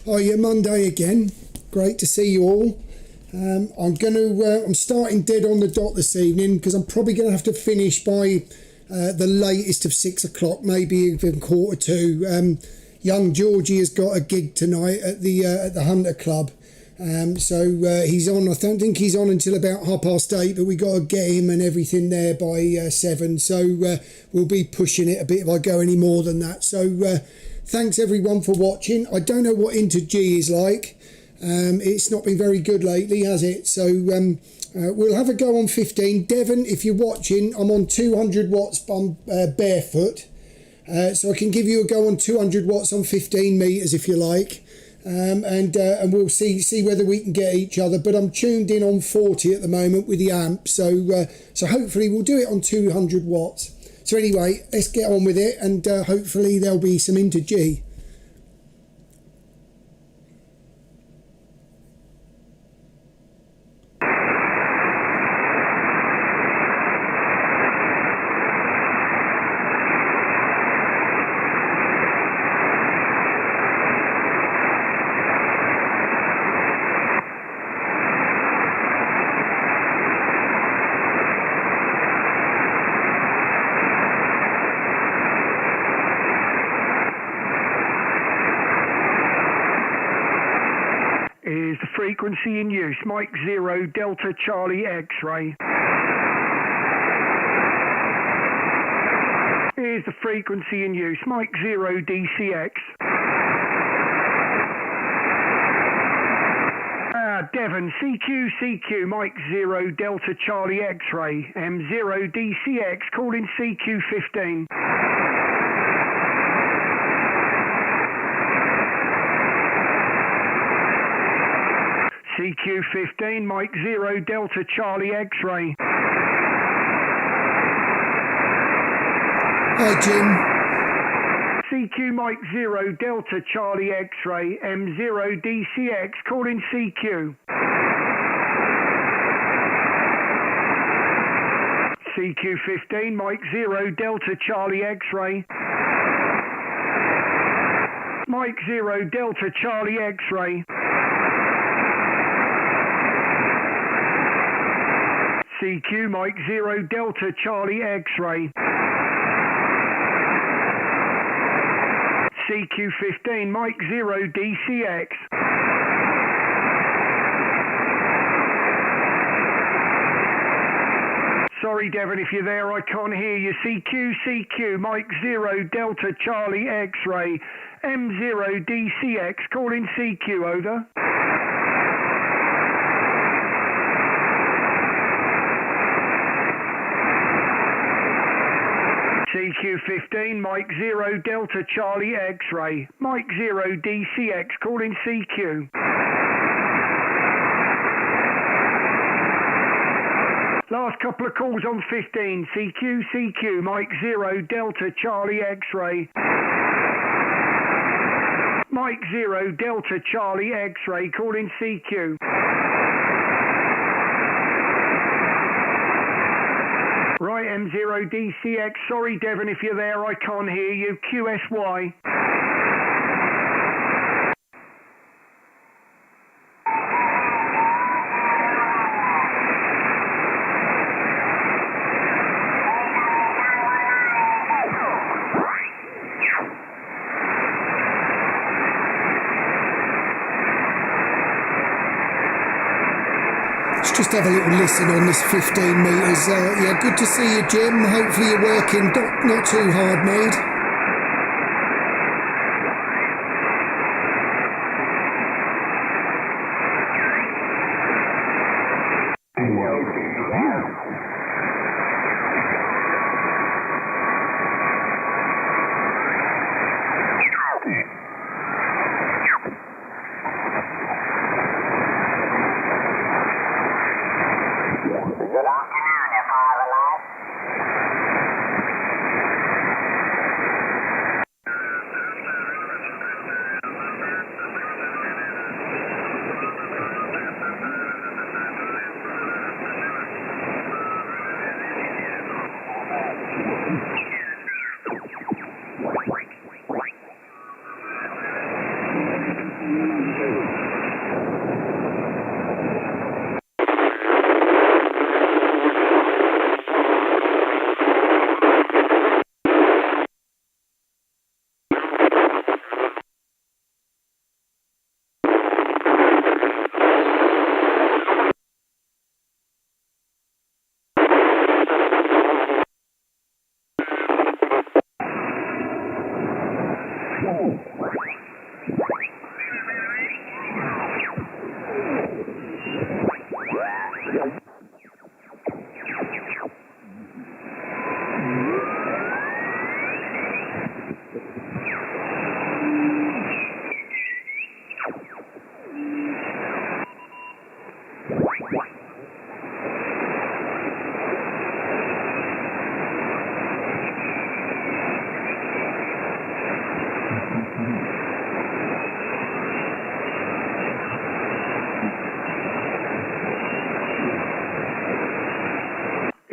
Oh, yeah, Monday again. Great to see you all. I'm starting dead on the dot this evening because I'm probably going to have to finish by the latest of 6 o'clock, maybe even 1:45. Young Georgie has got a gig tonight at the Hunter Club. He's on. I don't think he's on until about 8:30, but we got to get him and everything there by 7. We'll be pushing it a bit if I go any more than that. Thanks everyone for watching. I don't know what Inter G is like. It's not been very good lately, has it? We'll have a go on 15. Devon, if you're watching, I'm on 200 watts barefoot. So I can give you a go on 200 watts on 15 metres if you like. And we'll see whether we can get each other. But I'm tuned in on 40 at the moment with the amp. So hopefully we'll do it on 200 watts. So anyway, let's get on with it, and hopefully there'll be some Inter G. Is the frequency in use, Mike 0 Delta Charlie X-ray. Is the frequency in use, Mike 0 DCX. Devon, CQ, Mike 0 Delta Charlie X-ray, M0 DCX, calling CQ15. CQ15, Mike 0 Delta Charlie X-ray. Hi, Jim. CQ Mike 0 Delta Charlie X-ray, M0 DCX, calling CQ. CQ15, Mike 0 Delta Charlie X-ray. Mike 0 Delta Charlie X-ray. CQ Mike 0 Delta Charlie X-ray. CQ15 Mike 0 DCX. Sorry Devon, if you're there I can't hear you. CQ Mike 0 Delta Charlie X-ray. M0 DCX, calling CQ, over. CQ15, Mike 0 Delta Charlie X-ray. Mike 0 DCX, calling CQ. Last couple of calls on 15. CQ, Mike 0 Delta Charlie X-ray. Mike 0 Delta Charlie X-ray, calling CQ. Right, M0 DCX, sorry Devon if you're there, I can't hear you. QSY. Let's just have a little listen on this 15 metres. Yeah, good to see you, Jim. Hopefully you're working not too hard, mate. Good afternoon, if I have a life.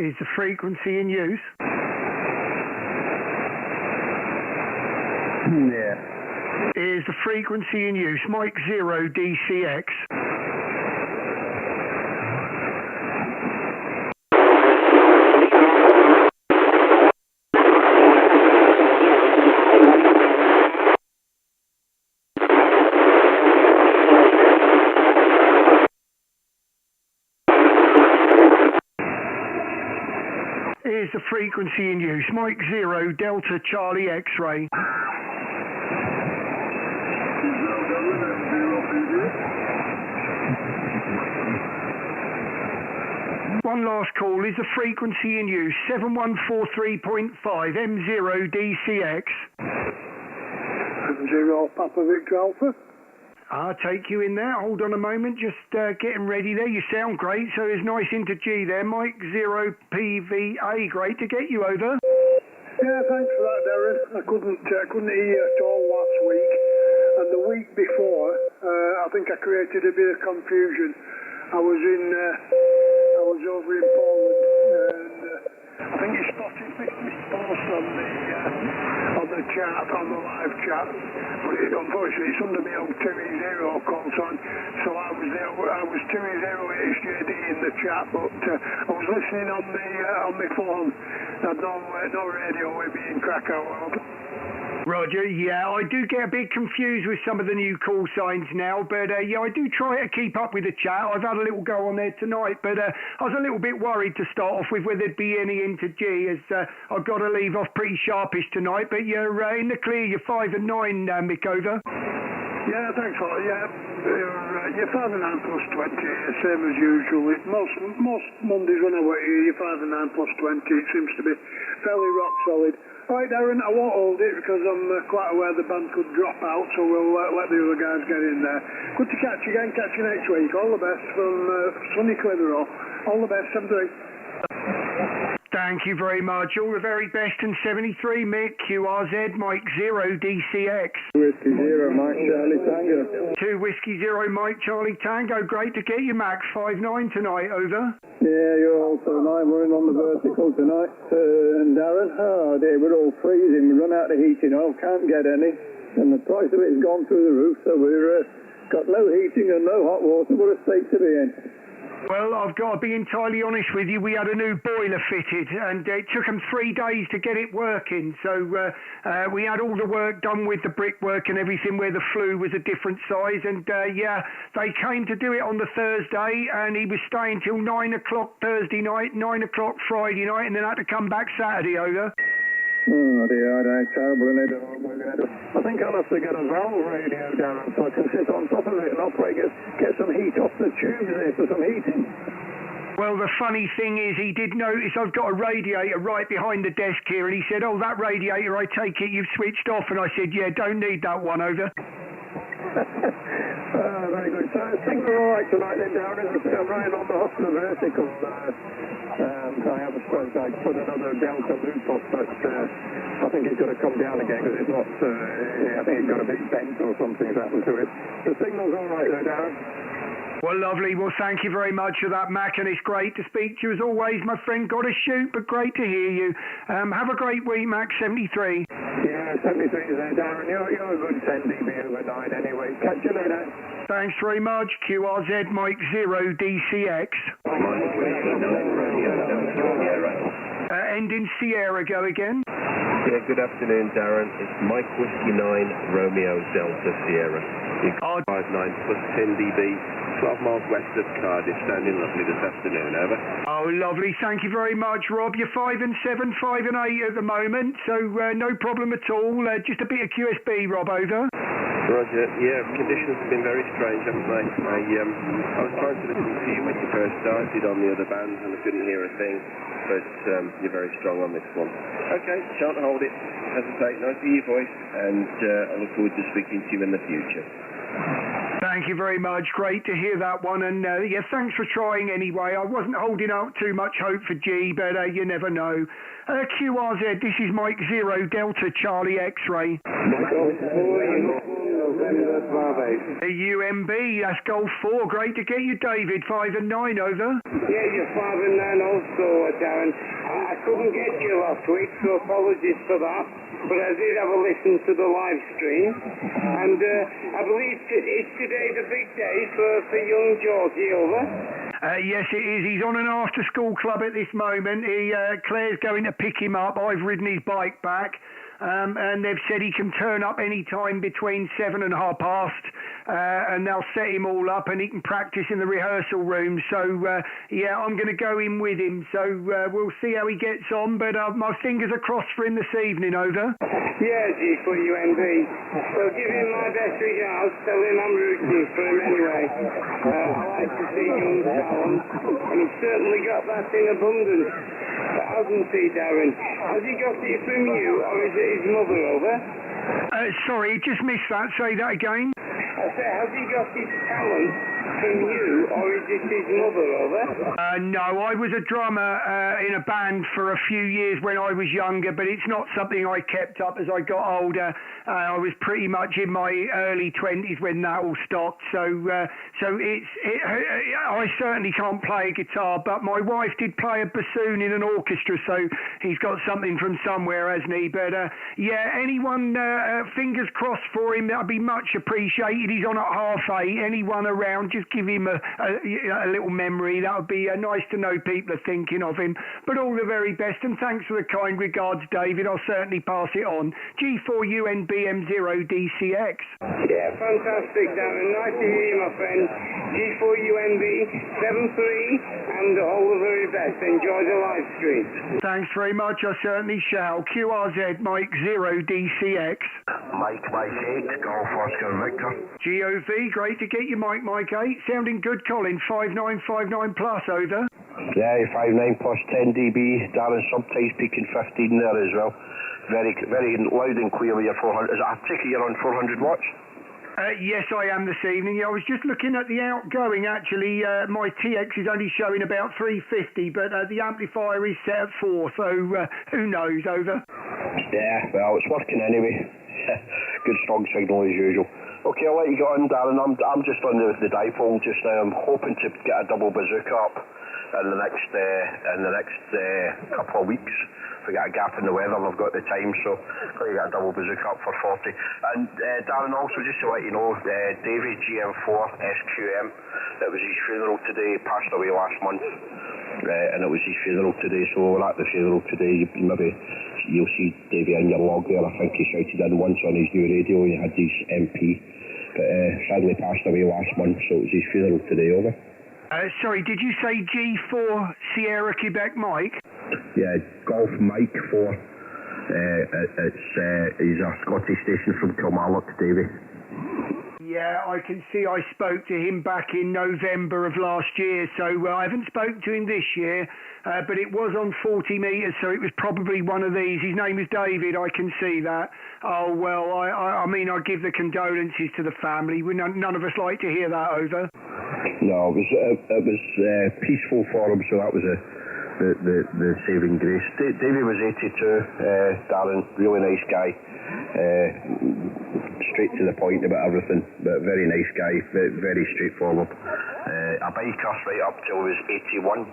Is the frequency in use? Yeah. Is the frequency in use? Mike 0 DCX. Is the frequency in use? Mike 0 Delta Charlie X-ray. One last call. Is the frequency in use? 7143.5 M0 DCX. M0 Papa Victor Alpha. I'll take you in there. Hold on a moment. Just getting ready there. You sound great. So there's nice into G there. Mike 0 PVA. Great to get you over. Yeah, thanks for that, Darren. I couldn't hear you at all last week. And the week before, I think I created a bit of confusion. I was over in Poland, and I think you spotted me post on the chat, on the live chat. But unfortunately, it's under my old 2E0 call sign, so I was 2E0 HJD in the chat, but I was listening on my phone. I had no radio with me in Krakow. Roger, yeah, I do get a bit confused with some of the new call signs now, but yeah, I do try to keep up with the chat. I've had a little go on there tonight, but I was a little bit worried to start off with whether there'd be any into G, as I've got to leave off pretty sharpish tonight, but you're in the clear. You're 5 and 9, Mick, over. Yeah, thanks for that. Yeah, you're 5 and 9 plus 20, same as usual. Most Mondays when I work here, you're 5 and 9 plus 20. It seems to be fairly rock solid. Right, Darren, I won't hold it because I'm quite aware the band could drop out, so we'll let the other guys get in there. Good to catch you again. Catch you next week. All the best from sunny Clitheroe. All the best. 73. Thank you very much. All the very best in 73, Mick. QRZ, Mike 0 DCX. Whiskey 0, Mike Charlie Tango. 2 Whiskey 0, Mike Charlie Tango. Great to get you, Max. 5-9 tonight, over. Yeah, you're also 9. We're in on the vertical tonight. And Darren, oh dear, we're all freezing. We run out of heating oil, can't get any. And the price of it has gone through the roof, so we've got no heating and no hot water. What a state to be in. Well, I've got to be entirely honest with you. We had a new boiler fitted, and it took them 3 days to get it working. So we had all the work done with the brickwork and everything, where the flue was a different size. And yeah, they came to do it on the Thursday, and he was staying till 9 o'clock Thursday night, 9 o'clock Friday night, and then had to come back Saturday, over. Oh dear, that's terrible, isn't it? I think I'll have to get a valve radio down so I can sit on top of it and operate, get some heat off the tubes there for some heating. Well, the funny thing is, he did notice I've got a radiator right behind the desk here, and he said, oh, that radiator, I take it you've switched off. And I said, yeah, don't need that one, over. Very good. So things are all right tonight then, Darren. As I say, I'm running on the vertical. I have a suppose I put another delta loop off, but I think it's going to come down again because it's not, I think it's got a bit bent or something's happened to it. The signal's all right though, Darren. Well, lovely. Well, thank you very much for that, Mac, and it's great to speak to you as always, my friend. Got to shoot, but great to hear you. Have a great week, Mac. 73. Yeah, 73 is there, Darren. You're a good 10 dB overnight anyway. Catch you later. Thanks very much. QRZ, Mike 0 DCX. Ending Sierra, go again. Yeah, good afternoon, Darren. It's Mike Whiskey 9 Romeo Delta Sierra. 59 plus 10 dB, 12 miles west of Cardiff, sounding lovely this afternoon, over. Oh, lovely. Thank you very much, Rob. You're 5 and 7, 5 and 8 at the moment, so no problem at all. Just a bit of QSB, Rob, over. Roger. Yeah, conditions have been very strange, haven't they? I was trying to listen to you when you first started on the other bands and I couldn't hear a thing, but you're very strong on this one. Okay, shan't hold it. As I say, nice to hear your voice, and I look forward to speaking to you in the future. Thank you very much. Great to hear that one. And yeah, thanks for trying anyway. I wasn't holding out too much hope for G, but you never know. QRZ, this is Mike 0 Delta Charlie X-Ray. UMB, that's Golf 4. Great to get you, David. 5 and 9, over. Yeah, you're 5 and 9 also, Darren. I couldn't get you last week, so apologies for that. But I did have a listen to the live stream, and I believe it's today the big day for young Georgie, over. Yes, it is. He's on an after-school club at this moment. Claire's going to pick him up. I've ridden his bike back. And they've said he can turn up any time between 7 and past, and they'll set him all up and he can practice in the rehearsal room. So, yeah, I'm going to go in with him. So we'll see how he gets on, but my fingers are crossed for him this evening, over. Yeah, G for UNB. So give him my best regards. Tell him I'm rooting for him anyway. I like to see young talent, and he's certainly got that in abundance. Hasn't he, Darren? Has he got it from you, or is it his mother, over? Sorry, just missed that. Say that again. I said, has he got his talent from you, or is it his mother, over? No, I was a drummer in a band for a few years when I was younger, but it's not something I kept up as I got older. I was pretty much in my early 20s when that all stopped, so I certainly can't play a guitar, but my wife did play a bassoon in an orchestra, so he's got something from somewhere, hasn't he? But yeah, anyone, fingers crossed for him, that would be much appreciated. He's on at 8:30. Anyone around, just give him a little memory. That would be nice to know people are thinking of him. But all the very best, and thanks for the kind regards, David. I'll certainly pass it on. G4UNBM0DCX. Yeah, fantastic, Darren. Nice to hear you, my friend. G4UNB 73, and all the very best. Enjoy the live stream. Thanks very much. I certainly shall. QRZ Mike 0DCX. Mike 8, Golf Oscar Victor. GOV, great to get you, Mike 8. Sounding good, Colin. 5959 plus, over. Yeah, 59 plus 10 dB. Darren sometimes peaking 15 there as well. Very, very loud and clear with your 400. I take it you're on 400 watts? Yes, I am this evening. Yeah, I was just looking at the outgoing, actually. My TX is only showing about 350, but the amplifier is set at 4, so who knows, over. Yeah, well, it's working anyway. Good strong signal as usual. Okay, I'll let you go on, Darren. I'm just on the dipole just now. I'm hoping to get a double bazooka up in the next couple of weeks. If we get a gap in the weather, I've got the time, so I've got to get a double bazooka up for 40. And Darren, also just to let you know, Davy GM4 SQM, it was his funeral today. He passed away last month, and it was his funeral today. So we're at the funeral today. You'll see Davy in your log there. I think he shouted in once on his new radio. He had his MP, but sadly passed away last month. So it was his funeral today. Over. Sorry, did you say G4 Sierra Quebec Mike? Yeah, Golf Mike 4. He's a Scottish station from Kilmarnock, Davy. Yeah, I can see I spoke to him back in November of last year, so I haven't spoken to him this year, but it was on 40 metres, so it was probably one of these. His name is David, I can see that. Oh, well, I mean, I give the condolences to the family. None of us like to hear that, over. No, it was peaceful for him, so that was the saving grace. Davy was 82, Darren, really nice guy. Straight to the point about everything, but very nice guy, very straightforward. A biker right up till he was 81.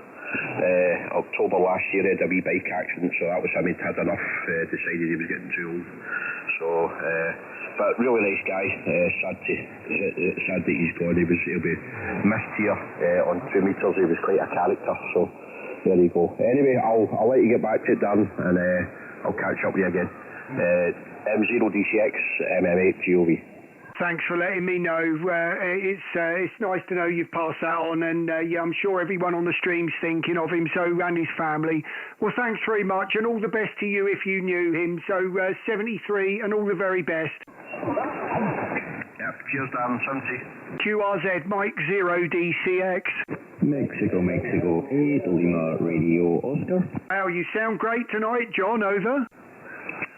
October last year he had a wee bike accident, so that was him. He'd had enough, decided he was getting too old. So, but really nice guy. Sad that he's gone. He'll be missed here on 2 metres. He was quite a character. So There you go. Anyway, I'll let you get back to it, Dan, and I'll catch up with you again. M0DCX, MM8 GOV. Thanks for letting me know. It's nice to know you've passed that on, and yeah, I'm sure everyone on the stream's thinking of him, so, and his family. Well, thanks very much, and all the best to you if you knew him. So 73, and all the very best. Yep, cheers, Dan. 70. QRZ Mike 0DCX. Mexico, 8 Lima Radio Oscar. Wow, you sound great tonight, John. Over.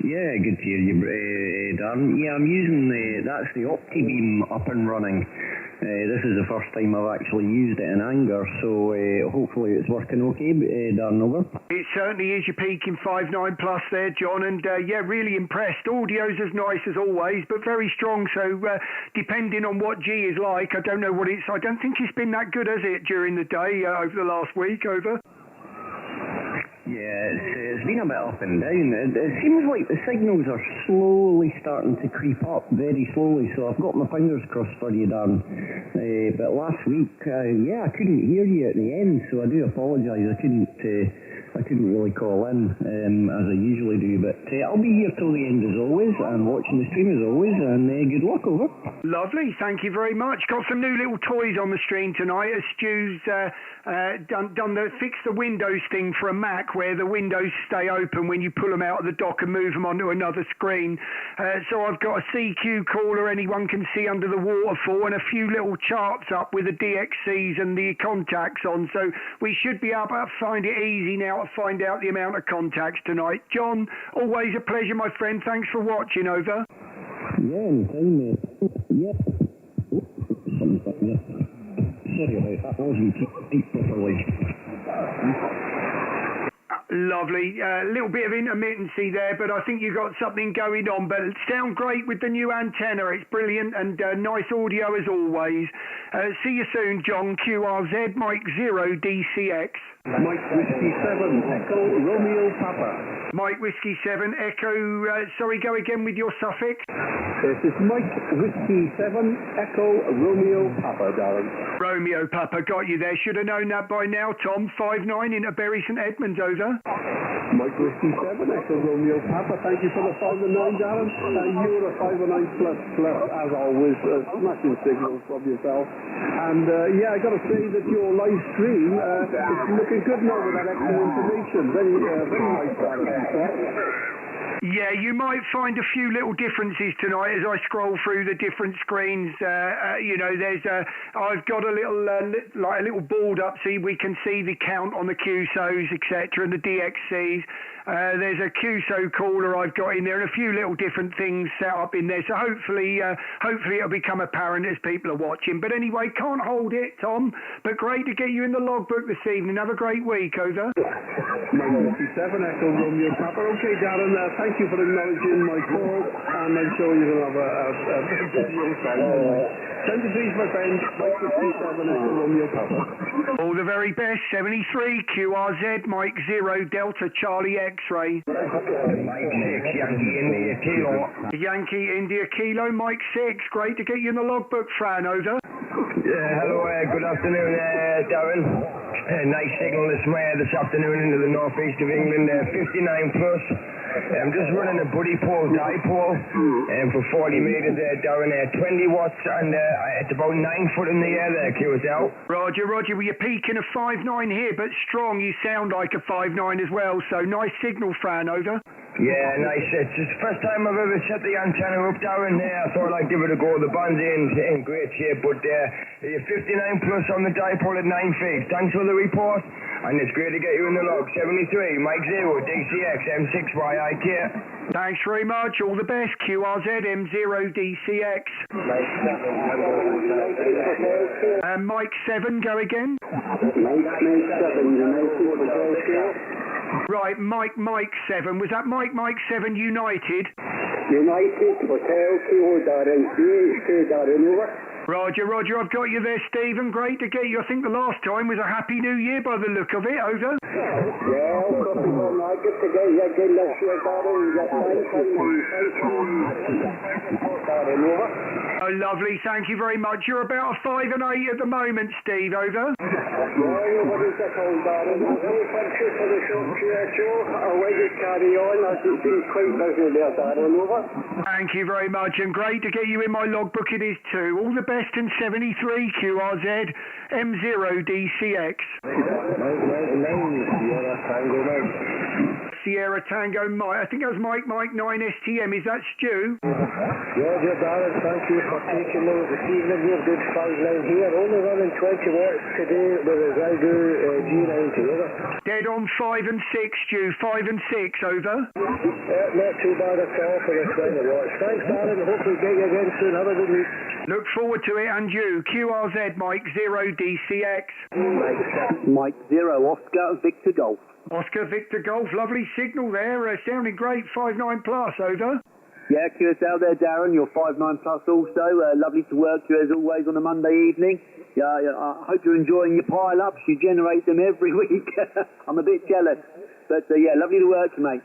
Yeah, good to hear you, Dan. Yeah, I'm using that's the OptiBeam up and running. This is the first time I've actually used it in anger, so hopefully it's working okay, Dan. Over. It certainly is. You're peaking 5.9 plus there, John, and yeah, really impressed. Audio's as nice as always, but very strong, so depending on what G is like, I don't know what it's... I don't think it's been that good, has it, during the day over the last week? Over. Yeah, it's been a bit up and down. It seems like the signals are slowly starting to creep up, very slowly, so I've got my fingers crossed for you, Dan. But last week, I couldn't hear you at the end, so I do apologise. I couldn't really call in as I usually do, but I'll be here till the end as always, and watching the stream as always, and good luck. Over. Lovely, thank you very much. Got some new little toys on the stream tonight, as Stu's fixed the Windows thing for a Mac, where the windows stay open when you pull them out of the dock and move them onto another screen. So I've got a CQ caller anyone can see under the waterfall, and a few little charts up with the DXCs and the contacts on, so we should be able to find it easy now to find out the amount of contacts tonight. John, always a pleasure, my friend. Thanks for watching. Over. Yeah, anytime, mate. Yeah. Sorry about that. I wasn't deep properly. Lovely. A little bit of intermittency there, but I think you got something going on. But it sound great with the new antenna. It's brilliant, and nice audio as always. See you soon, John. QRZ Mike 0DCX. Mike Whiskey 7 Echo Romeo Papa. Mike Whiskey 7 Echo. Sorry, go again with your suffix. This is Mike Whiskey 7 Echo Romeo Papa, darling. Romeo Papa, got you there. Should have known that by now, Tom. 5-9 into Bury St Edmunds. Over. Mike Whiskey 7 Echo Romeo Papa. Thank you for the 5-9, darling. You're a 5-9 plus, as always. Smashing signals from yourself. And yeah, I got to say that your live stream is looking good now with that extra information. Very nice, darling. Yeah, you might find a few little differences tonight as I scroll through the different screens. There's I've got a little board up so we can see the count on the QSOs, etc., and the DXCs. There's a QSO caller I've got in there, and a few little different things set up in there. So hopefully it'll become apparent as people are watching. But anyway, can't hold it, Tom. But great to get you in the logbook this evening. Have a great week. Over. 97 Echo Romeo Papa. Okay, Darren. Thank you for acknowledging my call, and I'm sure you will have a very good time. 73 my friend. Mike 57 Echo Romeo Papa. All the very best. 73 QRZ Mike 0 Delta Charlie X-ray. Mike 6 Yankee India Kilo. Yankee India Kilo Mike 6. Great to get you in the logbook, Fran. Over. Hello, good afternoon, Darren. Nice signal this afternoon into the northeast of England, 59 plus. I'm just running a buddy pole dipole for 40 metres there, Darren, 20 watts, and it's about 9 foot in the air there, QSL. Roger, well, you're peaking a 5.9 here, but strong. You sound like a 5.9 as well, so nice signal, Fran. Over. Yeah, nice. It's the first time I've ever set the antenna up, Darren. I thought I'd give it a go. The band's in great shape, but you're 59 plus on the dipole at 9 feet. Thanks for the report, and it's great to get you in the log. 73, Mike 0, DCX, M6YIK. Thanks very much. All the best. QRZ, M0DCX. Mike 7, go again. Mike 7, Right, Mike 7. Was that Mike 7 United? United Hotel Kilo Darren, Darren, over. Roger, I've got you there, Stephen. Great to get you. I think the last time was a Happy New Year by the look of it. Over. Yeah, good to get you again this year, Darren. Darren, over. Oh, lovely. Thank you very much. You're about a 5 and 8 at the moment, Steve. Over. Yeah, nobody's got on, Darren. No thank you for the short show. I'll let you carry on as it's been quite busy there, Darren, over. Thank you very much, and great to get you in my logbook it is too. All the best in 73 QRZ M0DCX. Sierra Tango Mike. I think that was Mike 9 STM. Is that Stu? Yeah, Darren, thank you for taking me this evening. We're good 5-9 here. Only running 20 watts today with a Zygo G90, over. Dead on 5 and 6, Stu. 5 and 6, over. Not too bad at all for the 20 watts. Thanks, Darren. Hopefully get you again soon. Have a good week. Look forward to it, and you. QRZ Mike 0 DCX. Mike 0 Oscar Victor Golf. Oscar Victor Golf, lovely signal there, sounding great, 5-9 plus, over. Yeah, QSL there, Darren, you're 5-9 plus also, lovely to work with you as always on a Monday evening. Yeah, I hope you're enjoying your pile-ups, you generate them every week. I'm a bit jealous, but yeah, lovely to work with you, mate.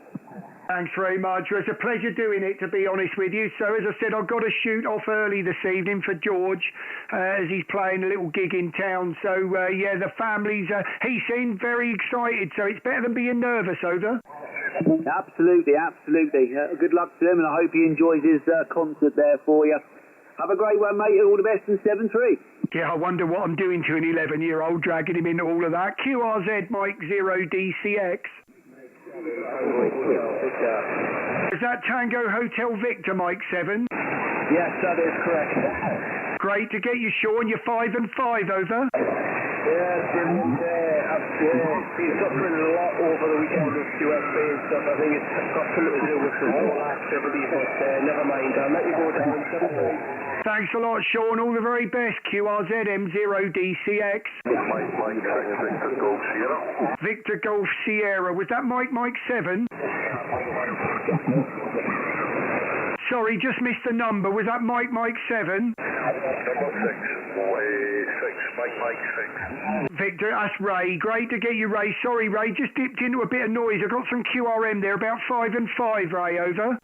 Thanks very much. It's a pleasure doing it, to be honest with you. So, as I said, I've got to shoot off early this evening for George as he's playing a little gig in town. So, yeah, the family's, he seemed very excited, so it's better than being nervous, over. Absolutely, absolutely. Good luck to him, and I hope he enjoys his concert there for you. Have a great one, mate. All the best in 7-3. Yeah, I wonder what I'm doing to an 11-year-old, dragging him into all of that. QRZ Mike 0 DCX. Is that Tango Hotel Victor, Mike 7? Yes, that is correct. Great to get you, Sean. You're 5 and 5, over. Yeah, I've been suffering a lot over the weekend with QSB and stuff. I think it's got something to do with the whole activity, but never mind. I'll let you go down. Thanks a lot, Sean. All the very best. QRZ M0 DCX. Victor Golf Sierra. Victor Golf Sierra. Was that Mike 7? Sorry, just missed the number. Was that Mike 7? Number 6. Mike 6. Victor, that's Ray. Great to get you, Ray. Sorry, Ray, just dipped into a bit of noise. I got some QRM there, about 5 and 5, Ray, over.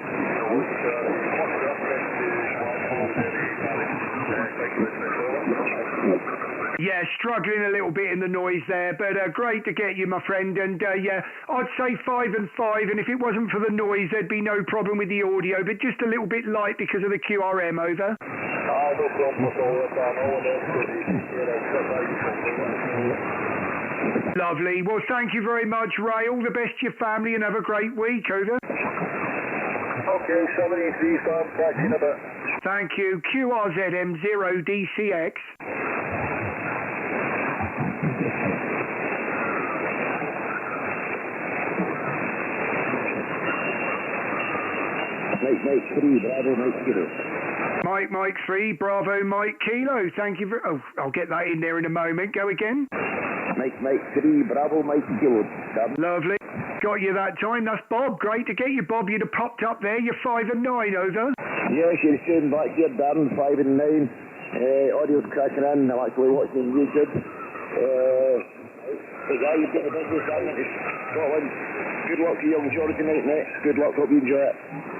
Yeah, struggling a little bit in the noise there, but great to get you, my friend. And yeah, I'd say 5 and 5, and if it wasn't for the noise, there'd be no problem with the audio, but just a little bit light because of the QRM, over. Lovely. Well, thank you very much, Ray. All the best to your family, and have a great week, over. Okay, 73, so I'm catching a bit. Thank you. QRZ M0 DCX. Mike 3, Bravo Mike Kilo. Mike 3, Bravo Mike Kilo. Thank you very... Oh, I'll get that in there in a moment. Go again. Mike 3, Bravo Mike Kilo. Lovely. Got you that time. That's Bob. Great to get you, Bob. You'd have popped up there. You're 5 and 9, over. Yes, you're staying back here, Darren, 5 and 9. Audio's cracking in. I'm actually watching YouTube. But yeah, you've got the business down into Scotland. Good luck to you, young George, tonight, mate. Good luck. Hope you enjoy it.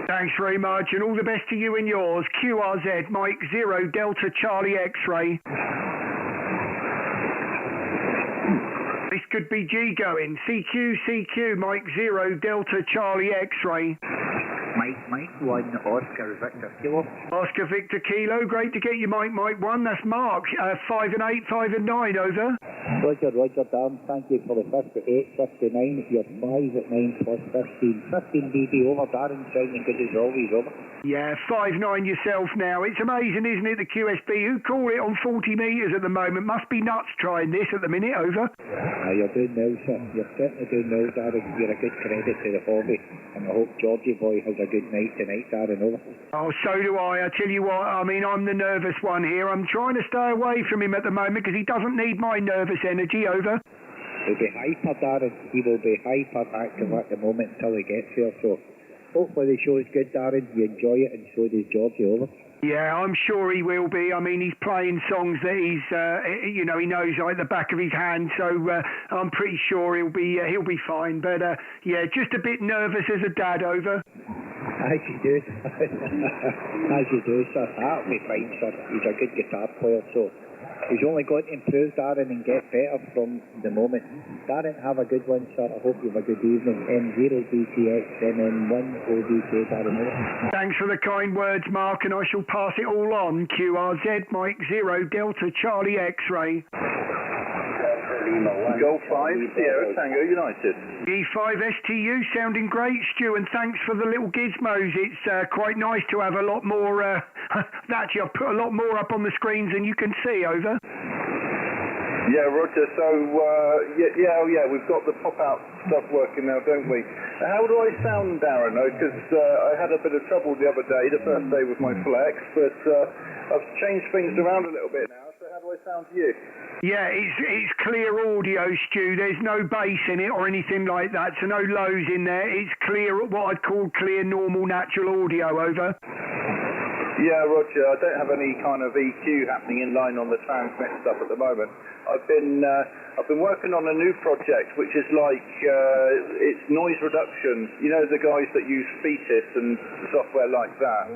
Thanks very much, and all the best to you and yours. QRZ, Mike 0, Delta Charlie X-Ray. This could be G going. CQ, Mike 0, Delta Charlie X-Ray. Mike 1, Oscar Victor Kilo. Oscar Victor Kilo, great to get you, Mike 1. That's Mark, 5 and 8, 5 and 9, over. Roger, Dan, thank you for the 58, 59. You're 5 at 9 plus 15. 15 BB over, Darren, sounding good as always, over. Yeah, 5-9 yourself now. It's amazing, isn't it, the QSB? Who call it on 40 metres at the moment? Must be nuts trying this at the minute, over. You're doing well, sir. You're certainly doing well, Darren. You're a good credit to the hobby. And I hope Georgie boy has a good night tonight, Darren, over. Oh, so do I. I tell you what, I mean, I'm the nervous one here. I'm trying to stay away from him at the moment because he doesn't need my nervous energy, over. He'll be hyper, Darren. He will be hyperactive at the moment until he gets here, so hopefully the show is good, Darren. You enjoy it, and so does Georgie, over. Yeah, I'm sure he will be. I mean, he's playing songs that he's, he knows like the back of his hand. So I'm pretty sure he'll be fine. But yeah, just a bit nervous as a dad, over. As you do. As you do, sir. That'll be fine, sir. He's a good guitar player, so he's only going to improve, Darren, and get better from the moment. Darren, have a good one, sir. I hope you have a good evening. M0DCX, MN1ODK, Darren. Thanks for the kind words, Mark, and I shall pass it all on. QRZ, Mike 0, Delta, Charlie X-Ray. Golf 5, Sierra Tango United. E5STU sounding great, Stu, and thanks for the little gizmos. It's quite nice to have a lot more, actually I've put a lot more up on the screens than you can see, over. Yeah, Roger, so, we've got the pop-out stuff working now, don't we? How do I sound, Darren? Because I had a bit of trouble the other day, the first day with my Flex, but I've changed things around a little bit now, so how do I sound to you? Yeah, it's clear audio, Stu. There's no bass in it or anything like that, so no lows in there. It's clear, what I'd call clear, normal, natural audio, over. Yeah, Roger, I don't have any kind of EQ happening in line on the transmit stuff at the moment. I've been working on a new project which is like it's noise reduction. You know, the guys that use Fetus and software like that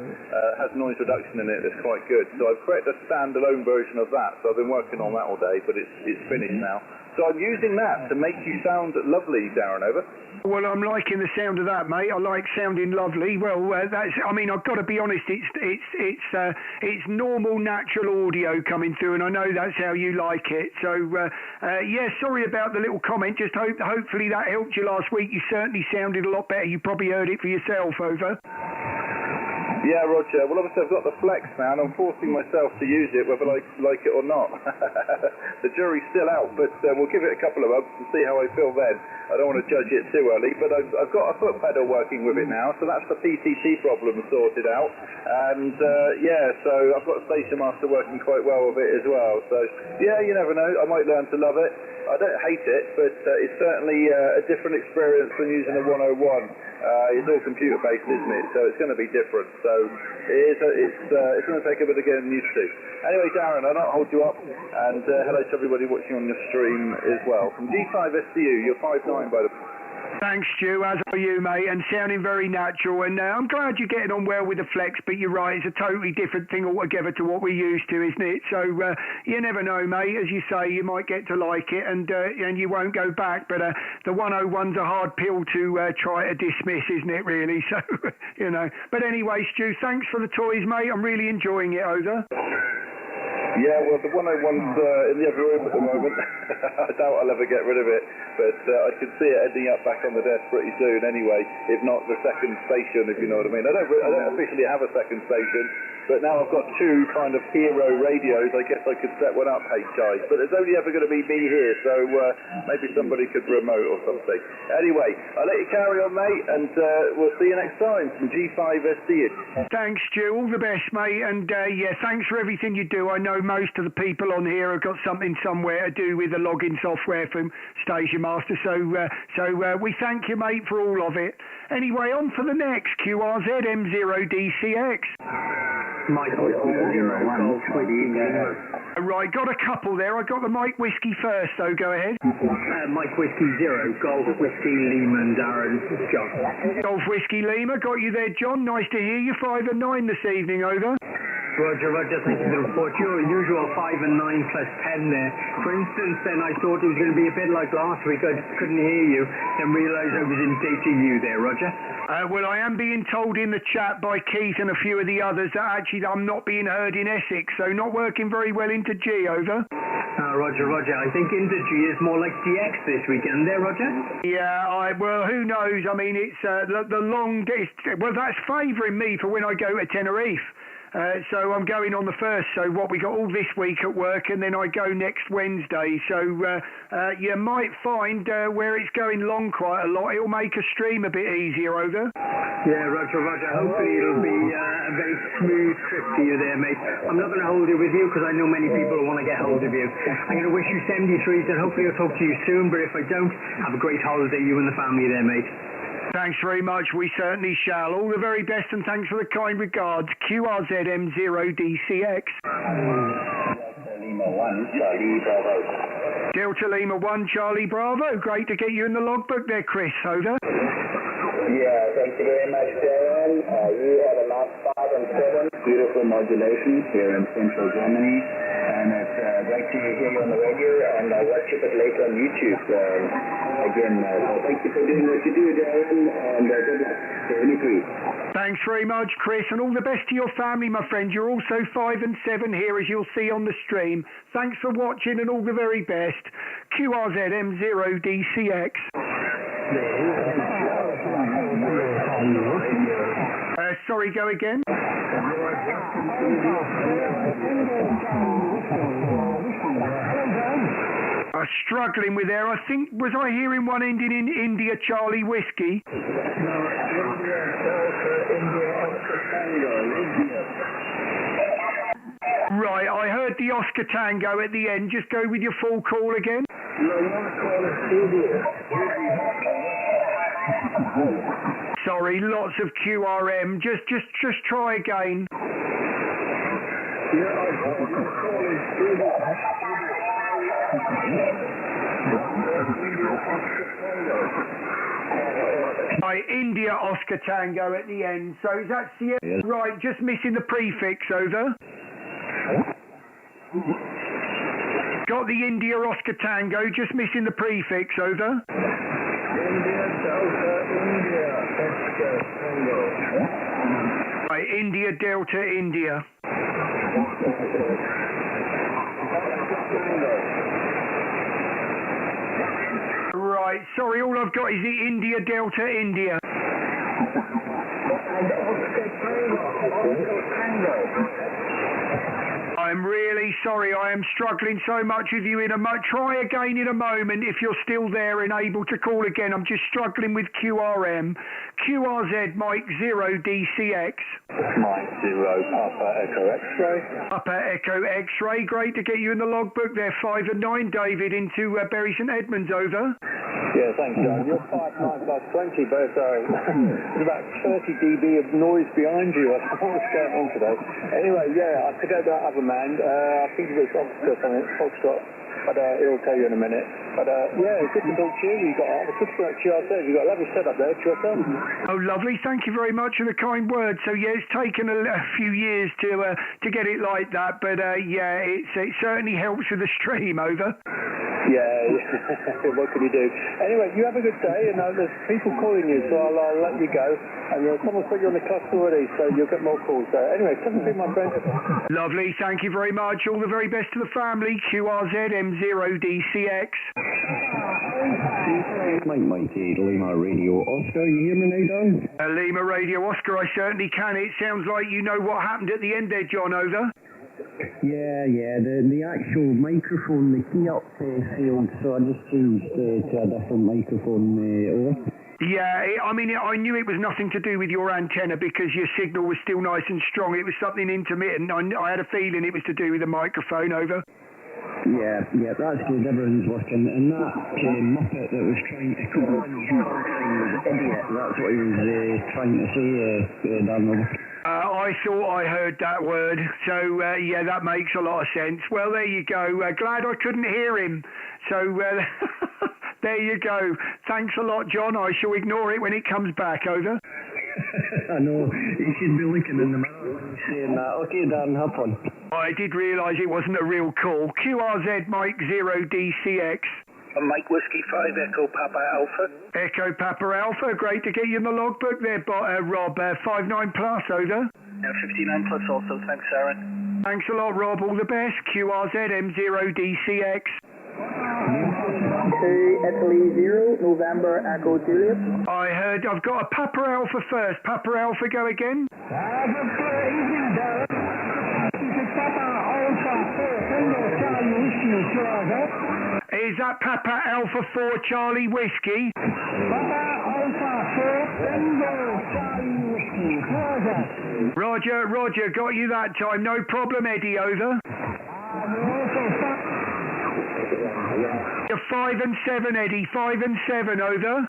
has noise reduction in it that's quite good. So I've created a standalone version of that. So I've been working on that all day, but it's finished now. So I'm using that to make you sound lovely, Darren, over. Well, I'm liking the sound of that, mate. I like sounding lovely. Well, I've got to be honest. It's normal, natural audio coming through, and I know that's how you like it. So, sorry about the little comment. Just hopefully that helped you last week. You certainly sounded a lot better. You probably heard it for yourself, over. Yeah, Roger. Well, obviously I've got the Flex now, and I'm forcing myself to use it, whether I like it or not. The jury's still out, but we'll give it a couple of months and see how I feel then. I don't want to judge it too early, but I've got a foot pedal working with it now, so that's the PCT problem sorted out. And so I've got Station Master working quite well with it as well. So yeah, you never know. I might learn to love it. I don't hate it, but it's certainly a different experience than using a 101. It's all computer based, isn't it? So it's going to be different. So it's going to take a bit of getting used to. Anyway, Darren, I'll not hold you up. And hello to everybody watching on your stream as well. From G5SDU, you're 5'9" by the... Thanks, Stu, as are you, mate, and sounding very natural. And I'm glad you're getting on well with the Flex, but you're right, it's a totally different thing altogether to what we're used to, isn't it? So you never know, mate. As you say, you might get to like it, and you won't go back. But the 101's a hard pill to try to dismiss, isn't it, really? So, you know. But anyway, Stu, thanks for the toys, mate. I'm really enjoying it, over. Yeah, well, the 101's in the other room at the moment. I doubt I'll ever get rid of it, but I can see it ending up back on the desk pretty soon anyway, if not the second station, if you know what I mean. I don't officially have a second station, but now I've got two kind of hero radios. I guess I could set one up, HI, but there's only ever going to be me here, so maybe somebody could remote or something. Anyway, I'll let you carry on, mate, and we'll see you next time from G5SD. Thanks, Stu. All the best, mate, and thanks for everything you do. I know most of the people on here have got something somewhere to do with the login software from Station Master, so we thank you, mate, for all of it. Anyway, on for the next QRZ M0DCX. Mike Whiskey 01. Right, got a couple there. I got the Mike Whiskey first, so go ahead. Mike Whiskey 0, Golf Whiskey Lima, Darren, John. Golf Whiskey Lima, got you there, John. Nice to hear you. 5 and 9 this evening, over. Roger, thank you for the report. Your usual 5 and 9 plus 10 there. For instance, then I thought it was going to be a bit like last week. I couldn't hear you, then realised I was in DTU there, Roger. Well, I am being told in the chat by Keith and a few of the others that actually I'm not being heard in Essex, so not working very well into G, over. Roger. I think into G is more like GX this weekend there, Roger. Yeah, well, who knows? I mean, it's the long... Well, that's favouring me for when I go to Tenerife. So I'm going on the 1st, so we got all this week at work, and then I go next Wednesday. So you might find where it's going long quite a lot, it'll make a stream a bit easier, over. Yeah, Roger. Hopefully it'll be a very smooth trip to you there, mate. I'm not going to hold it with you, because I know many people want to get hold of you. I'm going to wish you 73s, and hopefully I'll talk to you soon, but if I don't, have a great holiday, you and the family there, mate. Thanks very much, we certainly shall. All the very best, and thanks for the kind regards. QRZ M0DCX. Lima 1, Charlie Bravo. Delta Lima 1, Charlie Bravo. Great to get you in the logbook there, Chris, over. Yeah, thank you very much, Darren. at a last 5 and 7. Beautiful modulation here in central Germany. And it's great to hear you on the radio, and I'll watch you a bit later on YouTube. Again, so thank you for doing what you do, Darren, and good luck to any crew. Thanks very much, Chris, and all the best to your family, my friend. You're also 5 and 7 here, as you'll see on the stream. Thanks for watching, and all the very best. QRZ M0DCX. Sorry, go again. Struggling with there. I think, was I hearing one ending in India Charlie Whiskey? Right, I heard the Oscar Tango at the end. Just go with your full call again. Sorry, lots of QRM. Just try again. Right, India Oscar Tango at the end. So is that Sierra? Yes. Right, just missing the prefix, over. Got the India Oscar Tango, just missing the prefix, over. India Delta India Oscar Tango. Right, India Delta India. Right, sorry, all I've got is the India Delta India. I'm really sorry, I am struggling so much with you try again in a moment if you're still there and able to call again. I'm just struggling with QRM. QRZ Mike 0 DCX. Mike 0 Papa Echo X-Ray. Papa Echo X-Ray, great to get you in the logbook there. 5 and 9, David, into Bury St Edmunds, over. Yeah, thanks, John. You're 5, 9 plus 20, but there's about 30 dB of noise behind you. I don't know what's going on today. Anyway, yeah, I forget that other man. I think it was Oxford, something, Foxtrot. But he'll tell you in a minute. But yeah, good to talk to you. You've got good for QRZ. You've got a lovely setup there, QSL. Oh, lovely. Thank you very much for the kind words. So yeah, it's taken a few years to get it like that, but yeah, it certainly helps with the stream, over. Yeah, what can you do? Anyway, you have a good day, and there's people calling you, so I'll let you go. And someone's put you on the cluster already, so you'll get more calls. So anyway, something my friend. Lovely, thank you very much. All the very best to the family. QRZ M0DCX. Mike 8, Lima Radio Oscar, you hear me now, Dan? Lima Radio Oscar, I certainly can. It sounds like you know what happened at the end there, John, over. Yeah, the actual microphone, the key up failed, so I just changed to a different microphone, over. Yeah, I mean, I knew it was nothing to do with your antenna because your signal was still nice and strong. It was something intermittent. I had a feeling it was to do with the microphone, over. Yeah, that's good. Everything's working. And that muppet that was trying to call in was idiot. That's what he was trying to say, Dan, over. I thought I heard that word, so yeah, that makes a lot of sense. Well, there you go. Glad I couldn't hear him. So there you go. Thanks a lot, John. I shall ignore it when it comes back, over. I know. You should be looking in the mirror when you're saying that. Okay, Dan, have fun. I did realise it wasn't a real call. QRZ Mike 0 DCX. Mike Whiskey 5, Echo Papa Alpha. Echo Papa Alpha, great to get you in the logbook there, Rob. 5-9 plus, over. Yeah, 59 plus also, thanks, Aaron. Thanks a lot, Rob. All the best. QRZ M0 DCX. Italy 0, November Echo Juliet. I heard, I've got a Papa Alpha first. Papa Alpha, go again. Is that Papa Alpha 4 Charlie Whiskey? Papa Alpha 4 Tango Charlie Whiskey. Roger, got you that time. No problem, Eddie, over. You're 5 and 7, Eddie. 5 and 7, over.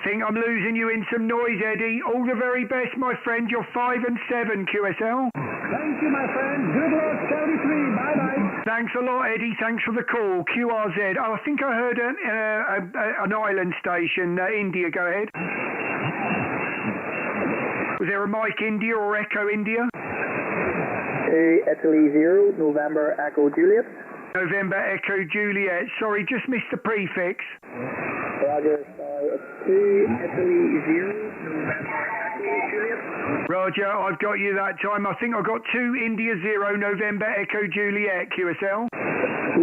Think I'm losing you in some noise, Eddie. All the very best, my friend. You're 5 and 7, QSL. Thank you, my friend. Good luck, 73. Bye-bye. Thanks a lot, Eddie. Thanks for the call. QRZ. Oh, I think I heard an island station. India, go ahead. Was there a Mike India or Echo India? 2 Italy 0, November Echo Juliet. November Echo Juliet. Sorry, just missed the prefix. Roger, it's 2 Italy 0, November Echo Juliet. Roger, I've got you that time. I think I got 2 India 0, November Echo Juliet, QSL.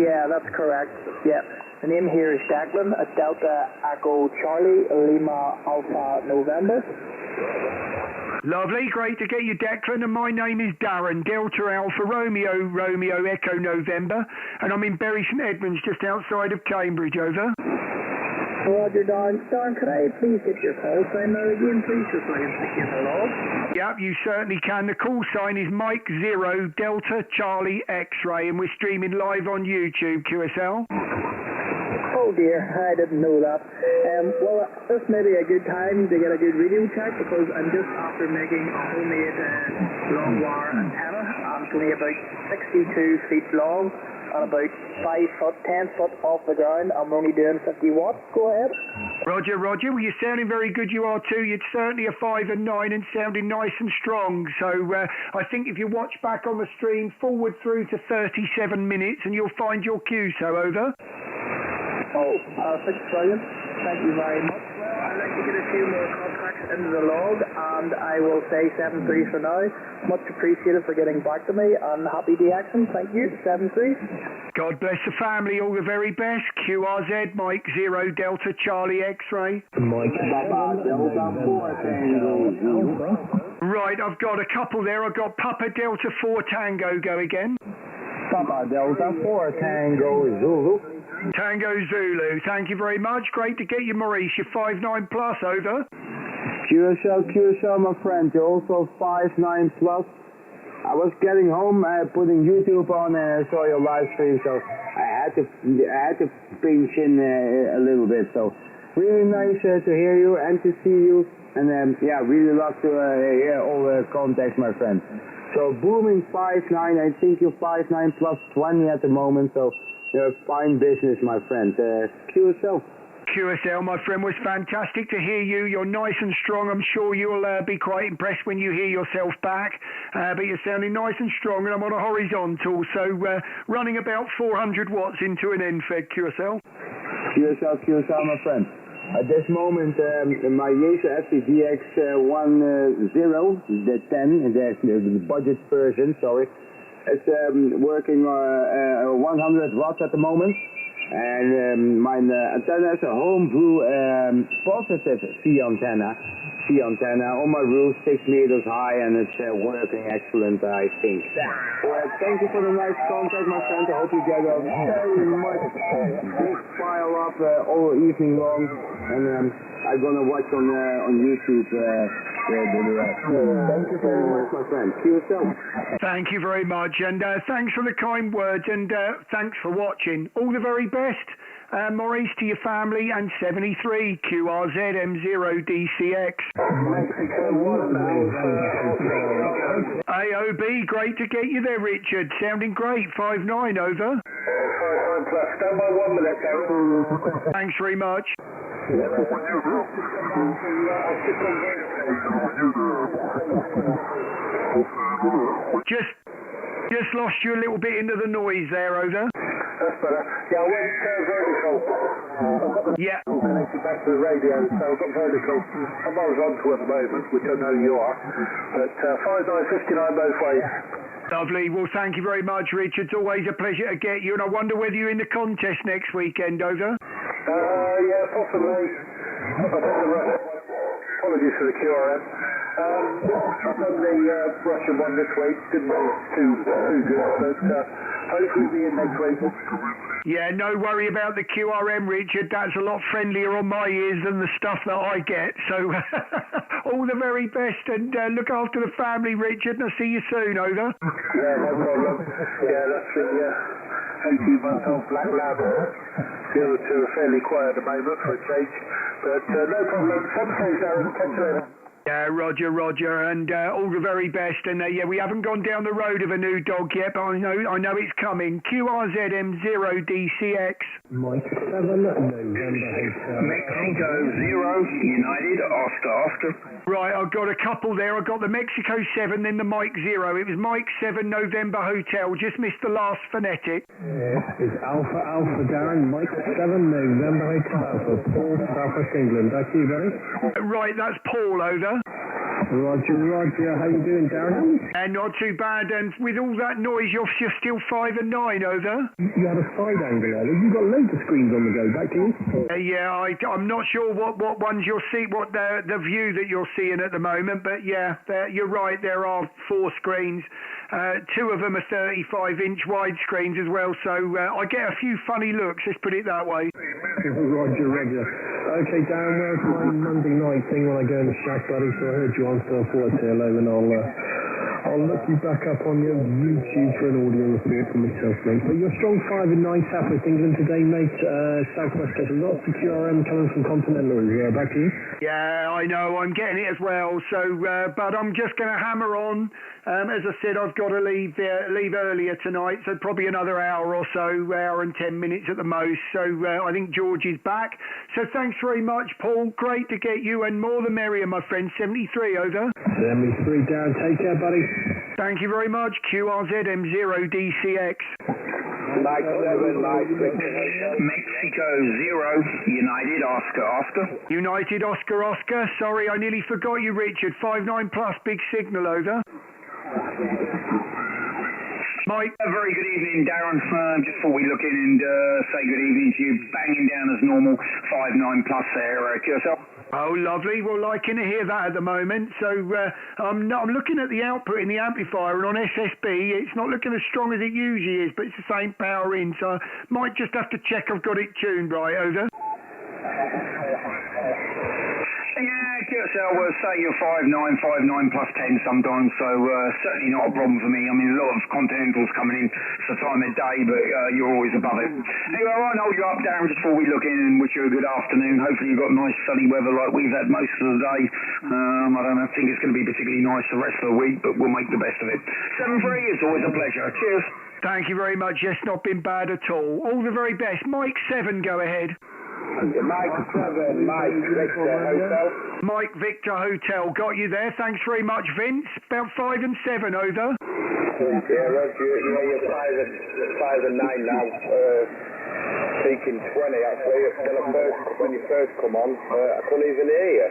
Yeah, that's correct. Yeah. The name here is Declan, a Delta Echo Charlie, Lima Alpha November. Lovely, great to get you, Declan, and my name is Darren, Delta Alpha Romeo, Romeo Echo November, and I'm in Bury St Edmunds, just outside of Cambridge, over. Roger, Darren. Darren, could I please get your call sign now again, please, just so I can pick you in the log? Yep, you certainly can. The call sign is Mike 0 Delta Charlie X-Ray, and we're streaming live on YouTube, QSL. Oh dear, I didn't know that. Well, this may be a good time to get a good radio check because I'm just after making a homemade long wire antenna. It's only about 62 feet long and about 5 foot, 10 foot off the ground. I'm only doing 50 watts. Go ahead. Roger, Roger. Well, you're sounding very good, you are too. You're certainly a 5 and 9 and sounding nice and strong. So I think if you watch back on the stream, forward through to 37 minutes and you'll find your cue, so over. Oh, perfect, brilliant. Thank you very much. Well, I'd like to get a few more contacts into the log, and I will say 7-3 for now. Much appreciated for getting back to me, and happy DXing. Thank you, 7-3. God bless the family, all the very best. QRZ, Mike 0 Delta Charlie X-Ray. Mike Delta 4 Tango. Right, I've got a couple there. I've got Papa Delta 4 Tango, go again. Papa Delta 4 Tango Zulu. Tango Zulu, thank you very much. Great to get you, Maurice. You're 5'9 plus, over. QSL, my friend. You're also 5'9 plus. I was getting home, putting YouTube on, and I saw your live stream, so I had to pinch in a little bit. So really nice to hear you and to see you, and yeah, really love to hear all the contacts, my friend. So booming 5'9. I think you're 5'9 plus 20 at the moment. So. You're a fine business, my friend. QSL. QSL, my friend, was fantastic to hear you. You're nice and strong. I'm sure you'll be quite impressed when you hear yourself back. But you're sounding nice and strong, and I'm on a horizontal, so running about 400 watts into an NFED, QSL. QSL, my friend. At this moment, my Yaesu FTDX10, the 10, the budget version, sorry. It's working 100 watts at the moment, and my antenna is a homebrew positive C antenna on my roof, 6 meters high, and it's working excellent, I think. Thank you for the nice contact, my friend. I hope you get a very much big pile up all evening long, and I'm gonna watch on YouTube the rest. Thank you very much, my friend. QSL. Thank you very much, and thanks for the kind words, and thanks for watching. All the very best, Maurice, to your family, and 73 QRZ M0DCX. AOB, great to get you there, Richard. Sounding great. 5'9", over. 5'9 plus. Stand by 1 minute, Darren. Thanks very much. Just lost you a little bit into the noise there, over. That's better. Yeah, I went vertical. Yeah. Connected back to the radio, so I've got vertical. I'm horizontal at the moment, which I know you are. But 5'9", 59 both ways. Lovely. Well, thank you very much, Richard. It's always a pleasure to get you, and I wonder whether you're in the contest next weekend, over. Yeah, possibly. Apologies for the QRM. I've done the Russian one this week. Didn't do too good, but hopefully be in next week. Yeah, no worry about the QRM, Richard. That's a lot friendlier on my ears than the stuff that I get. So all the very best, and look after the family, Richard, and I'll see you soon, over. Yeah, no problem. Yeah, that's the 18-month-old black lab. The other two are fairly quiet at the moment for a change. But no problem. 7 days, Darren. Catch you later. Yeah, Roger, and all the very best. And yeah, we haven't gone down the road of a new dog yet, but I know it's coming. QRZM0DCX. Mike 7, November Hotel. Mexico 0, United, Oscar. Right, I've got a couple there. I've got the Mexico 7, then the Mike 0. It was Mike 7, November Hotel. Just missed the last phonetic. It's Alpha Darren, Mike 7, November Hotel for Paul, South West England. That's you, buddy? Right, that's Paul, over. Roger, how you doing, Darren? And not too bad, and with all that noise, you're still 5 and 9, over. You had a side angle earlier. You've got loads of screens on the go, back to you. Yeah, I'm not sure what ones you'll see, what the view that you're seeing at the moment, but yeah, you're right, there are 4 screens. 2 of them are 35-inch wide screens as well, so I get a few funny looks, let's put it that way. Roger. Okay, Darren, where's my Monday night thing when I go in the shack, buddy? So I heard you on, so I thought I'd say hello, and I'll look you back up on your YouTube for an audio report for myself, mate. But you're strong 5 and 9 South West England today, mate. Southwest has lots of QRM coming from Continental. Back to you. Yeah, I know, I'm getting it as well, so, but I'm just going to hammer on. As I said, I've got to leave earlier tonight, so probably another hour or so, hour and 10 minutes at the most. So I think George is back. So thanks very much, Paul. Great to get you, and more the merrier, my friend. 73, over. 73, Darren. Take care, buddy. Thank you very much. QRZM0DCX. Mike 7, Mike 6. Mexico 0, United, Oscar. United, Oscar. Sorry, I nearly forgot you, Richard. 59 plus, big signal, over. Mike. Very good evening, Darren. Just before we look in and say good evening to you, banging down as normal, 59 plus there, yourself. Oh, lovely. Well, I can hear that at the moment. So I'm looking at the output in the amplifier, and on SSB, it's not looking as strong as it usually is, but it's the same power in, so I might just have to check I've got it tuned right, over. Yeah, QSL will say you're 5'9", 5'9 plus 10 sometimes, so certainly not a problem for me. I mean, a lot of Continentals coming in for time of day, but you're always above it. Anyway, I won't hold you up, Darren, just before we look in and wish you a good afternoon. Hopefully you've got nice sunny weather like we've had most of the day. I don't think it's going to be particularly nice the rest of the week, but we'll make the best of it. 7-3, it's always a pleasure. Cheers. Thank you very much. Yes, not been bad at all. All the very best. Mike 7, go ahead. Mike 7, Mike Victor Hotel. Mike Victor Hotel, got you there. Thanks very much, Vince. About 5 and 7, over. Yeah, Roger, you're 5 and 9 now. Peaking 20, actually. When you first come on, I couldn't even hear you.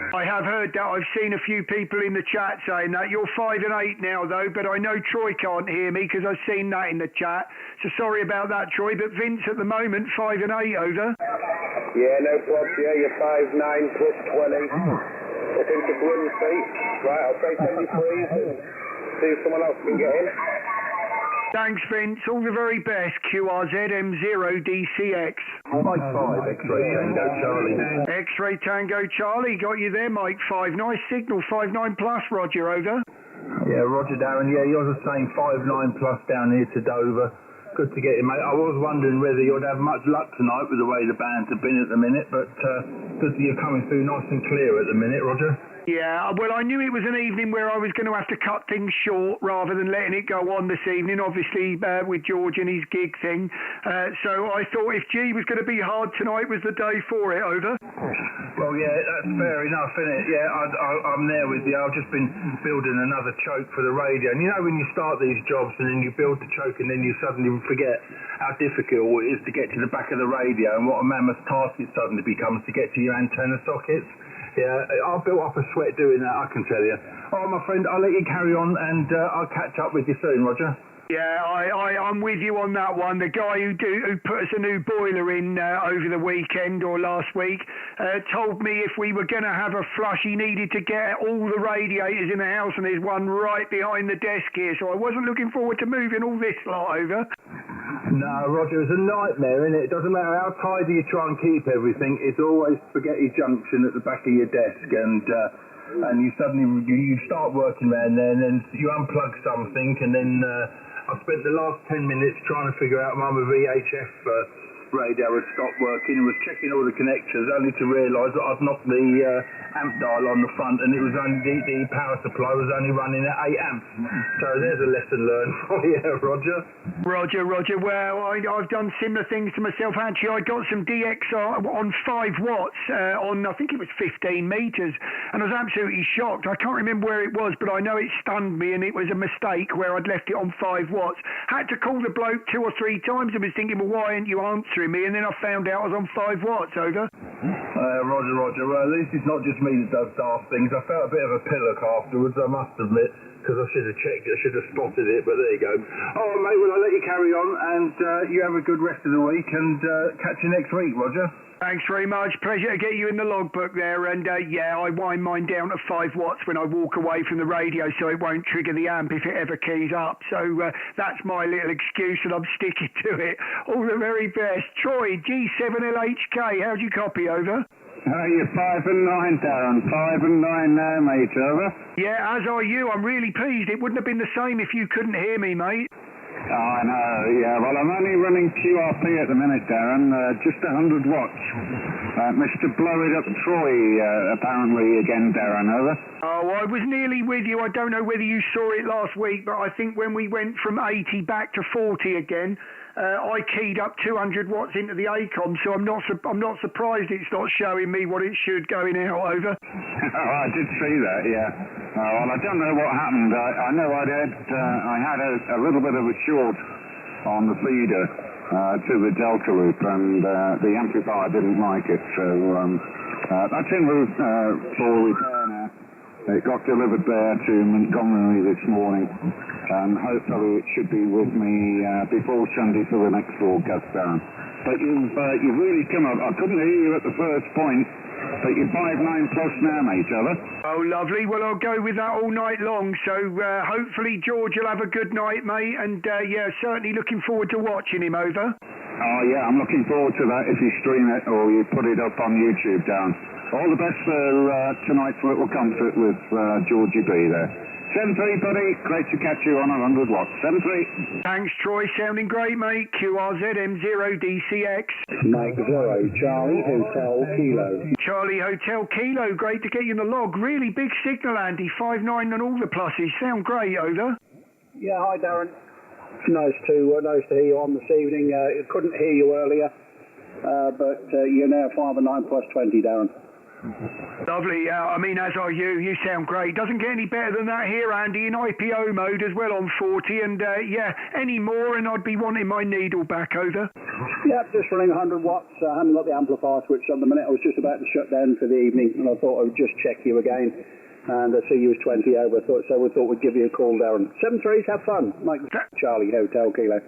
I have heard that. I've seen a few people in the chat saying that. You're 5 and 8 now, though, but I know Troy can't hear me because I've seen that in the chat. So sorry about that, Troy. But Vince, at the moment, 5 and 8, over. Yeah, no problem. Yeah, you're 5'9 plus 20. Look into Bloom's feet. Right, I'll say 73 and see if someone else can get in. Thanks, Vince. All the very best. QRZM0DCX. Mike 5, X-Ray Tango Charlie. X-Ray Tango Charlie, got you there, Mike 5. Nice signal, 59 plus, Roger, over. Yeah, Roger, Darren. Yeah, you're the same, 59 plus down here to Dover. Good to get you, mate. I was wondering whether you'd have much luck tonight with the way the bands have been at the minute, but good that you're coming through nice and clear at the minute, Roger. Yeah, well, I knew it was an evening where I was going to have to cut things short rather than letting it go on this evening, obviously, with George and his gig thing. So I thought if G was going to be hard tonight was the day for it, over. Well, yeah, that's fair enough, isn't it? Yeah, I'm there with you. I've just been building another choke for the radio. And you know when you start these jobs and then you build the choke and then you suddenly forget how difficult it is to get to the back of the radio and what a mammoth task it suddenly becomes to get to your antenna sockets. Yeah, I built up a sweat doing that, I can tell you. All right, my friend, I'll let you carry on and I'll catch up with you soon, Roger. Yeah, I'm with you on that one. The guy who put us a new boiler in over the weekend or last week told me if we were going to have a flush, he needed to get all the radiators in the house, and there's one right behind the desk here. So I wasn't looking forward to moving all this lot over. No, Roger, it's a nightmare, isn't it? It doesn't matter how tidy you try and keep everything, it's always spaghetti junction at the back of your desk, and you suddenly you start working around there, and then you unplug something, and then I spent the last 10 minutes trying to figure out I'm a VHF radio had stopped working and was checking all the connectors, only to realise that I'd knocked the amp dial on the front, and it was only the power supply was only running at 8 amps. So there's a lesson learned for you, Roger. Roger. Well, I've done similar things to myself. Actually, I got some DXR on 5 watts on, I think it was 15 metres, and I was absolutely shocked. I can't remember where it was, but I know it stunned me, and it was a mistake where I'd left it on 5 watts. Had to call the bloke 2 or 3 times and was thinking, well, why aren't you answering me? And then I found out I was on 5 watts, over. Roger. Well, at least it's not just me that does daft things. I felt a bit of a pillock afterwards, I must admit, because I should have checked it, I should have spotted it, but there you go. All right, mate, well, I'll let you carry on, and you have a good rest of the week, and catch you next week, Roger. Thanks very much. Pleasure to get you in the logbook there. And yeah, I wind mine down to 5 watts when I walk away from the radio so it won't trigger the amp if it ever keys up. So that's my little excuse and I'm sticking to it. All the very best. Troy, G7LHK, how'd you copy, over? You're 5 and 9, Darren. 5 and 9 now, mate, over. Yeah, as are you. I'm really pleased. It wouldn't have been the same if you couldn't hear me, mate. Oh, I know, yeah. Well, I'm only running QRP at the minute, Darren. Just 100 watts. Mr. Blow It Up Troy, apparently again, Darren, over. Oh, I was nearly with you. I don't know whether you saw it last week, but I think when we went from 80 back to 40 again, I keyed up 200 watts into the ACOM, so I'm not surprised it's not showing me what it should going out, over. Oh, I did see that, yeah. Well, I don't know what happened. I know I had a little bit of a short on the feeder to the Delta loop, and the amplifier didn't like it, so that's in route for repair now. It got delivered there to Montgomery this morning, and hopefully it should be with me before Sunday for the next broadcast, Darren. But you've really come up. I couldn't hear you at the first point, but you're 5.9 plus now, mate, over. Oh, lovely. Well, I'll go with that all night long. So hopefully George will have a good night, mate. And yeah, certainly looking forward to watching him, over. Oh, yeah, I'm looking forward to that if you stream it or you put it up on YouTube, Darren. All the best for tonight's little concert with Georgie B there. 7-3, buddy. Great to catch you on 100 watts. 7-3. Thanks, Troy. Sounding great, mate. QRZM0DCX. Mike 0, Charlie Hotel Kilo. Charlie Hotel Kilo. Great to get you in the log. Really big signal, Andy. 5.9 on all the pluses. Sound great, over. Yeah, hi, Darren. It's nice to hear you on this evening. Couldn't hear you earlier, but you're now 5 and 9 plus 20, Darren. Lovely. I mean, as are you. You sound great. Doesn't get any better than that here, Andy, in IPO mode as well on 40. And yeah, any more and I'd be wanting my needle back, over. Yeah, just running 100 watts. I haven't got the amplifier switched on the minute. I was just about to shut down for the evening, and I thought I would just check you again. And I see you was 20 over, so we thought we'd give you a call, Darren. 7-3s, have fun. Mike Charlie Hotel Kilo.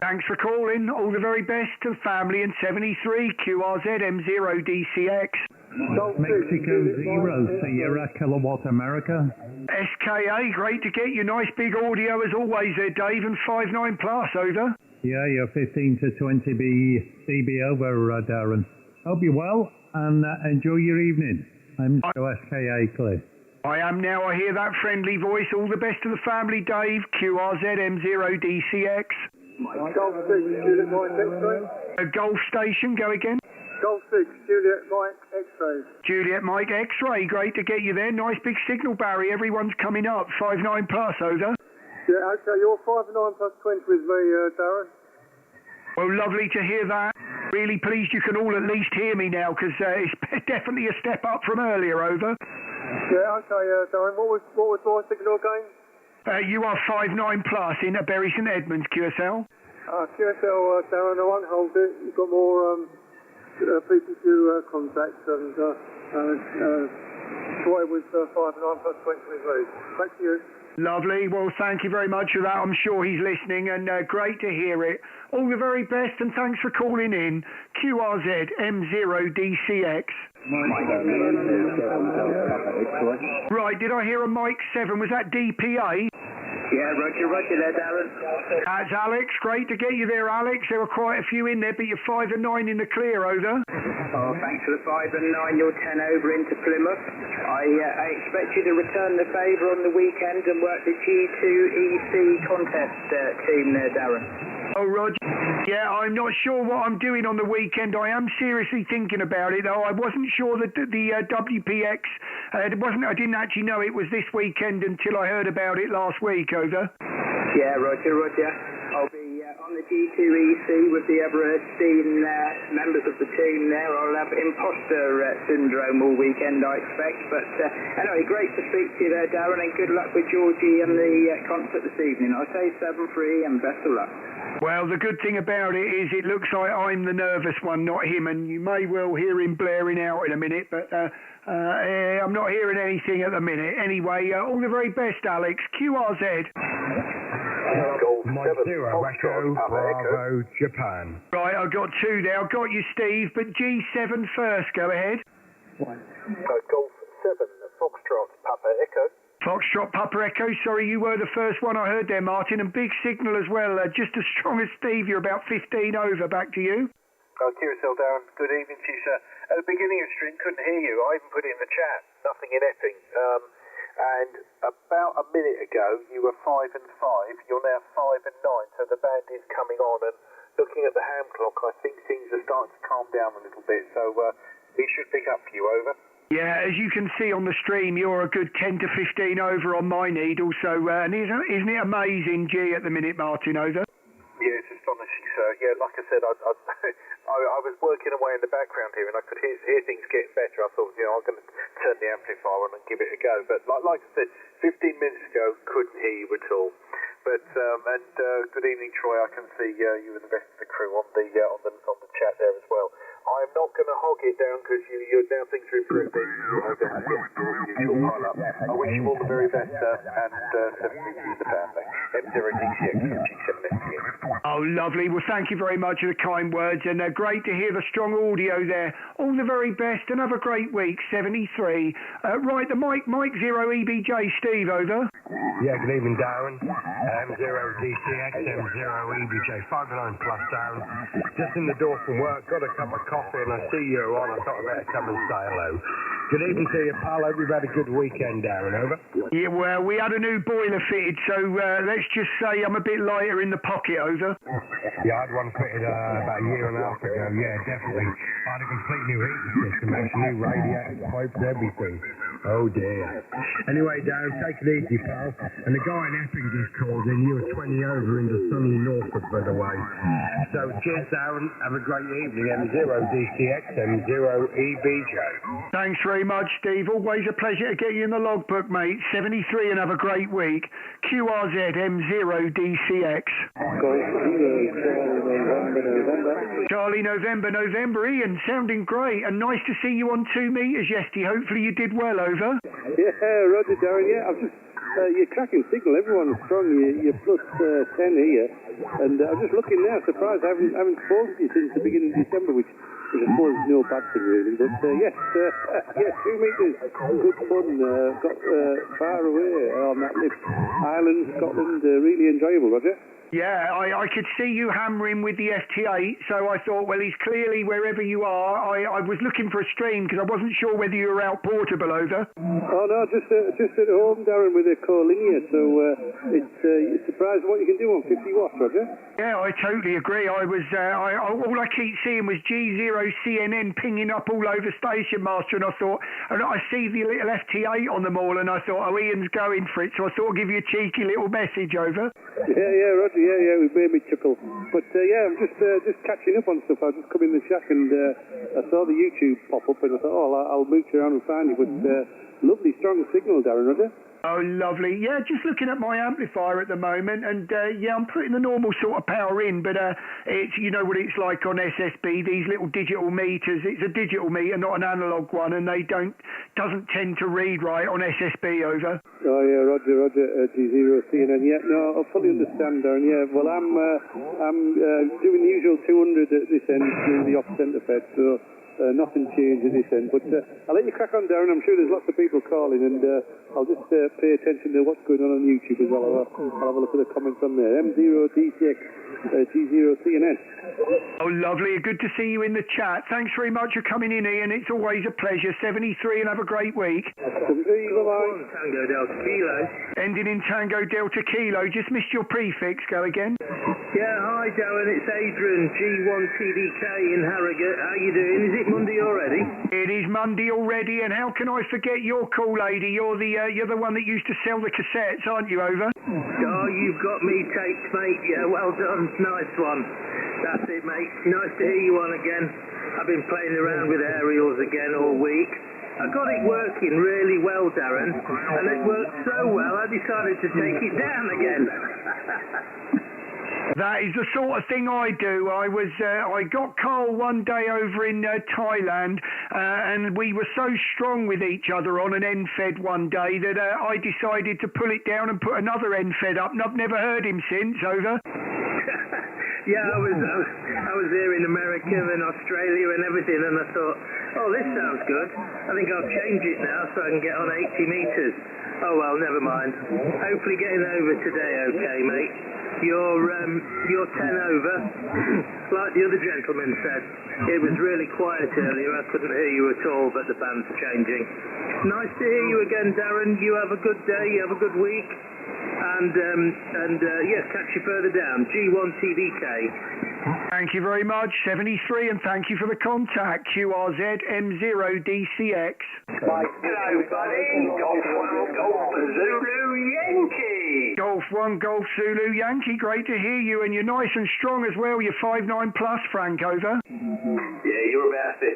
Thanks for calling. All the very best to the family in 73 QRZM0DCX. Mexico 0 Sierra Kilowatt America. SKA, great to get you. Nice big audio as always there, Dave, and 5.9 plus, over. Yeah, you're 15 to 20 dB over, Darren. Hope you're well and enjoy your evening. I'm SKA Cliff. I am now. I hear that friendly voice. All the best to the family, Dave. QRZM0DCX. Golf 6, Juliet Mike X-ray. A Golf station, go again. Golf 6, Juliet Mike X-ray. Juliet Mike X-ray, great to get you there. Nice big signal, Barry. Everyone's coming up. 5.9 plus, over. Yeah, okay, you're 5 and 9 plus 20 with me, Darren. Well, lovely to hear that. Really pleased you can all at least hear me now, because it's definitely a step up from earlier, over. Yeah, okay, Darren. What was my signal again? You are 5.9 plus in Bury St Edmunds, QSL. QSL, Darren, I won't hold it. You've got more people to contact, and Troy was 5 and 9 plus 20 with me. Thank you. Lovely. Well, thank you very much for that. I'm sure he's listening, and great to hear it. All the very best, and thanks for calling in. QRZ M0DCX. Right, did I hear a Mike 7? Was that DPA? Yeah, roger there, Darren. That's Alex. Great to get you there, Alex. There were quite a few in there, but you're 5 and 9 in the clear, over. Oh, thanks for the 5 and 9. You're 10 over into Plymouth. I expect you to return the favour on the weekend and work the G2EC contest team there, Darren. Oh, Roger. Yeah, I'm not sure what I'm doing on the weekend. I am seriously thinking about it, though. I wasn't sure that the WPX, I didn't actually know it was this weekend until I heard about it last week, over. Yeah, Roger. I'll be on the G2EC with the Everestine members of the team there. I'll have imposter syndrome all weekend, I expect. But anyway, great to speak to you there, Darren, and good luck with Georgie and the concert this evening. I'll say 7-3 and best of luck. Well, the good thing about it is it looks like I'm the nervous one, not him, and you may well hear him blaring out in a minute, but I'm not hearing anything at the minute. Anyway, all the very best, Alex. QRZ. Mike 0, Echo, Bravo, Japan. Right, I've got two there. I've got you, Steve, but G7 first. Go ahead. Golf 7, Foxtrot, Papa Echo. Foxtrot, Papa Echo. Sorry, you were the first one I heard there, Martin. And big signal as well. Just as strong as Steve. You're about 15 over. Back to you. QSL, Darren. Good evening to you, sir. At the beginning of the stream, couldn't hear you. I even put it in the chat. Nothing in Epping. And about a minute ago, you were 5 and 5. You're now 5 and 9. So the band is coming on. And looking at the hand clock, I think things are starting to calm down a little bit. So it should pick up for you, over. Yeah, as you can see on the stream, you're a good 10 to 15 over on my needle. So and isn't it amazing, G, at the minute, Martin, over? Yeah, it's astonishing, sir. Yeah, like I said, I was working away in the background here, and I could hear things getting better. I thought, I'm going to turn the amplifier on and give it a go. But like I said, 15 minutes ago, couldn't hear you at all. But good evening, Troy. I can see you and the rest of the crew on the chat there as well. I'm not going to hog it down because now things are improving. I wish you all the very best and 7 in the power play. M0DCX G7STM. Oh, lovely. Well, thank you very much for the kind words, and great to hear the strong audio there. All the very best, and have a great week. 73. Right, the Mike 0 EBJ, Steve, over. Yeah, good evening, Darren. M0DCX, M0 EBJ, 5 and 9 plus down. Just in the door from work, got a cup of coffee, and I see you're on. I thought I'd better come and say hello. Good evening to you, pal. Hope you've had a good weekend, Darren, over. Yeah, well, we had a new boiler fitted, so let's just say I'm a bit lighter in the pocket, over. Yeah, I had one fitted about a year and a half ago. Yeah, definitely. I had a complete new heating system, actually, new radiator pipes, everything. Oh, dear. Anyway, Darren, take it easy, pal. And the guy in Epping just called in. You were 20 over into sunny Norfolk, by the way. So, cheers, Darren. Have a great evening. M0DCX, M0EBJ. Thanks very much, Steve. Always a pleasure to get you in the logbook, mate. 73 and have a great week. QRZ M0DCX. Charlie November. Ian, sounding great and nice to see you on 2 meters yesterday. Hopefully you did well, over. Yeah, Roger, Darren. Yeah, I've just you're cracking signal. Everyone's strong. You're plus 10 here, and I'm just looking now. Surprised I haven't spoken to you since the beginning of December, which I suppose is no bad thing really. But yes, 2 meters, good fun. Got far away on that lift. Ireland, Scotland, really enjoyable, Roger. Yeah, I could see you hammering with the FT8, so I thought, well, he's clearly wherever you are. I was looking for a stream because I wasn't sure whether you were out portable, over. Oh, no, just at home, Darren, with a Core-Linear, so it's surprised what you can do on 50 watts, Roger. Yeah, I totally agree. All I keep seeing was G0CNN pinging up all over Station Master, and I thought, and I see the little FT8 on them all, and I thought, oh, Ian's going for it, so I thought I'd give you a cheeky little message, over. Yeah, Roger. Yeah, it made me chuckle. But yeah, I'm just catching up on stuff. I just come in the shack and I saw the YouTube pop up and I thought, oh, I'll mooch around and find you. But lovely, strong signal, Darren, Roger. Oh, lovely. Yeah, just looking at my amplifier at the moment, and yeah, I'm putting the normal sort of power in, but it's, you know what it's like on SSB, these little digital meters. It's a digital meter, not an analog one, and they doesn't tend to read right on SSB, over. Oh yeah, Roger, G0CNN. Yeah, no, I fully understand, Darren. Yeah, well, I'm doing the usual 200 at this end through the off-centre fed, so. Nothing changed at this end, but I'll let you crack on, Darren. I'm sure there's lots of people calling, and I'll just pay attention to what's going on YouTube as well. I'll have a look at the comments on there. M0DCX, G0CNN. Oh, lovely. Good to see you in the chat. Thanks very much for coming in, Ian. It's always a pleasure. 73 and have a great week. Bye-bye. Tango Delta Kilo. Ending in Tango Delta Kilo. Just missed your prefix. Go again. Yeah, hi Darren, it's Adrian, G1TDK in Harrogate. How you doing? Is it Monday already? It is Monday already, and how can I forget your call, lady? You're the one that used to sell the cassettes, aren't you, Over? Oh, you've got me taped, mate. Yeah, well done. Nice one. That's it, mate. Nice to hear you on again. I've been playing around with aerials again all week. I got it working really well, Darren, and it worked so well I decided to take it down again. That is the sort of thing I do. I got Carl one day over in Thailand, and we were so strong with each other on an NFED one day that I decided to pull it down and put another NFED up, and I've never heard him since. Over. Yeah, I was there in America and Australia and everything, and I thought, oh, this sounds good. I think I'll change it now so I can get on 80 metres. Oh well, never mind. Hopefully getting over today, okay, mate. You're 10 over, like the other gentleman said. It was really quiet earlier. I couldn't hear you at all, but the band's changing. Nice to hear you again, Darren. You have a good day. You have a good week. And yes, catch you further down. G1TDK. Thank you very much, 73, and thank you for the contact. QRZ M0DCX. Hello, buddy. Golf 1 Golf Zulu Yankee. Golf 1 Golf Zulu Yankee. Great to hear you, and you're nice and strong as well. You're 5'9 plus, Frank. Over. Yeah, you're about 15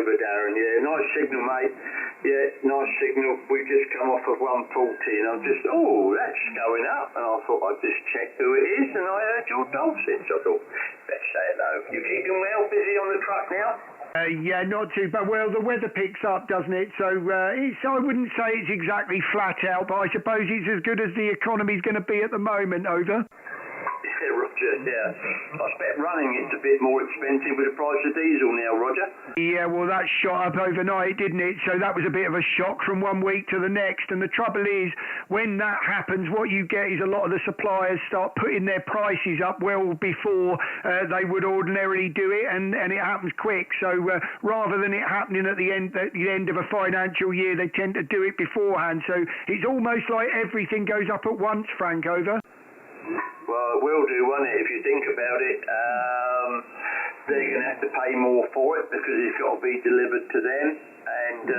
over, Darren. Yeah, nice signal, mate. Yeah, nice signal. We've just come off of 140, and I'm just, that's going up. And I thought I'd just check who it is, and I heard your dulcet. So I thought, let's say hello. You keeping well? Busy on the truck now? Yeah, not too bad. Well, the weather picks up, doesn't it? So I wouldn't say it's exactly flat out, but I suppose it's as good as the economy's going to be at the moment. Over. Yeah, Roger, yeah. I expect running it's a bit more expensive with the price of diesel now, Roger. Yeah, well, that shot up overnight, didn't it? So that was a bit of a shock from one week to the next. And the trouble is, when that happens, what you get is a lot of the suppliers start putting their prices up well before they would ordinarily do it, and it happens quick. So rather than it happening at the end of a financial year, they tend to do it beforehand. So it's almost like everything goes up at once, Frank. Over. Well, it will do, won't it? If you think about it, they're going to have to pay more for it because it's got to be delivered to them. And,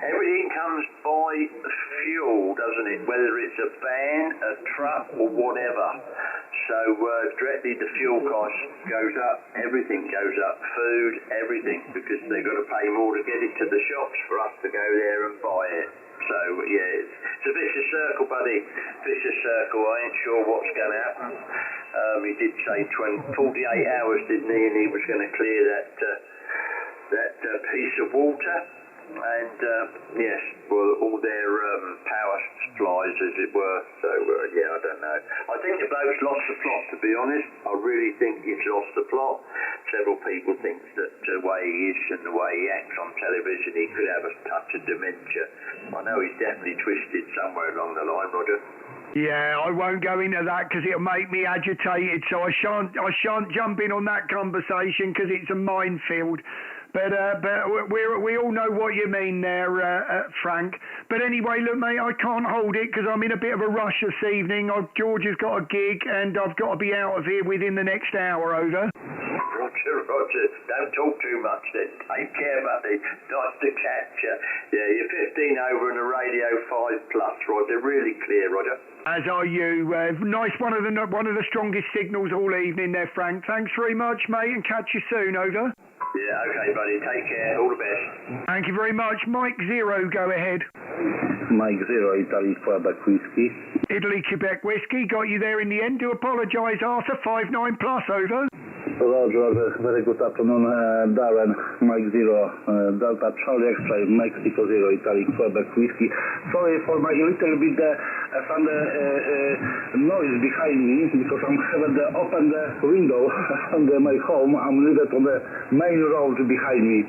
everything comes by fuel, doesn't it? Whether it's a van, a truck, or whatever. So, directly the fuel cost goes up, everything goes up, food, everything, because they've got to pay more to get it to the shops for us to go there and buy it. So, yeah, it's a vicious circle, buddy. Vicious circle. I ain't sure what's going to happen. He did say 48 hours, didn't he? And he was going to clear that piece of water. And, yes, well, all their power supplies, as it were. So, yeah, I don't know. I think the bloke's lost the plot, to be honest. I really think he's lost the plot. Several people think that the way he is and the way he acts on television, he could have a touch of dementia. I know he's definitely twisted somewhere along the line, Roger. Yeah, I won't go into that because it'll make me agitated, so I shan't jump in on that conversation because it's a minefield. But we all know what you mean there, Frank. But anyway, look, mate, I can't hold it because I'm in a bit of a rush this evening. George has got a gig and I've got to be out of here within the next hour. Over. Roger, don't talk too much then. Take care, buddy. Nice to catch you. Yeah, you're 15 over on the radio 5 plus, Roger. Really clear, Roger. As are you. Nice, one of the strongest signals all evening there, Frank. Thanks very much, mate, and catch you soon. Over. Yeah, okay, buddy. Take care. All the best. Thank you very much. Mike Zero, go ahead. Mike Zero, Italy, Quebec Whiskey. Italy, Quebec Whiskey. Got you there in the end. Do apologise, Arthur. 59 plus, over. Roger, very good afternoon, Darren, Mike Zero, Delta Charlie X-Ray, Mexico Zero, Italy, Quebec Whiskey. Sorry for my little bit some noise behind me because I'm having to open the window on my home. I'm living on the main road behind me.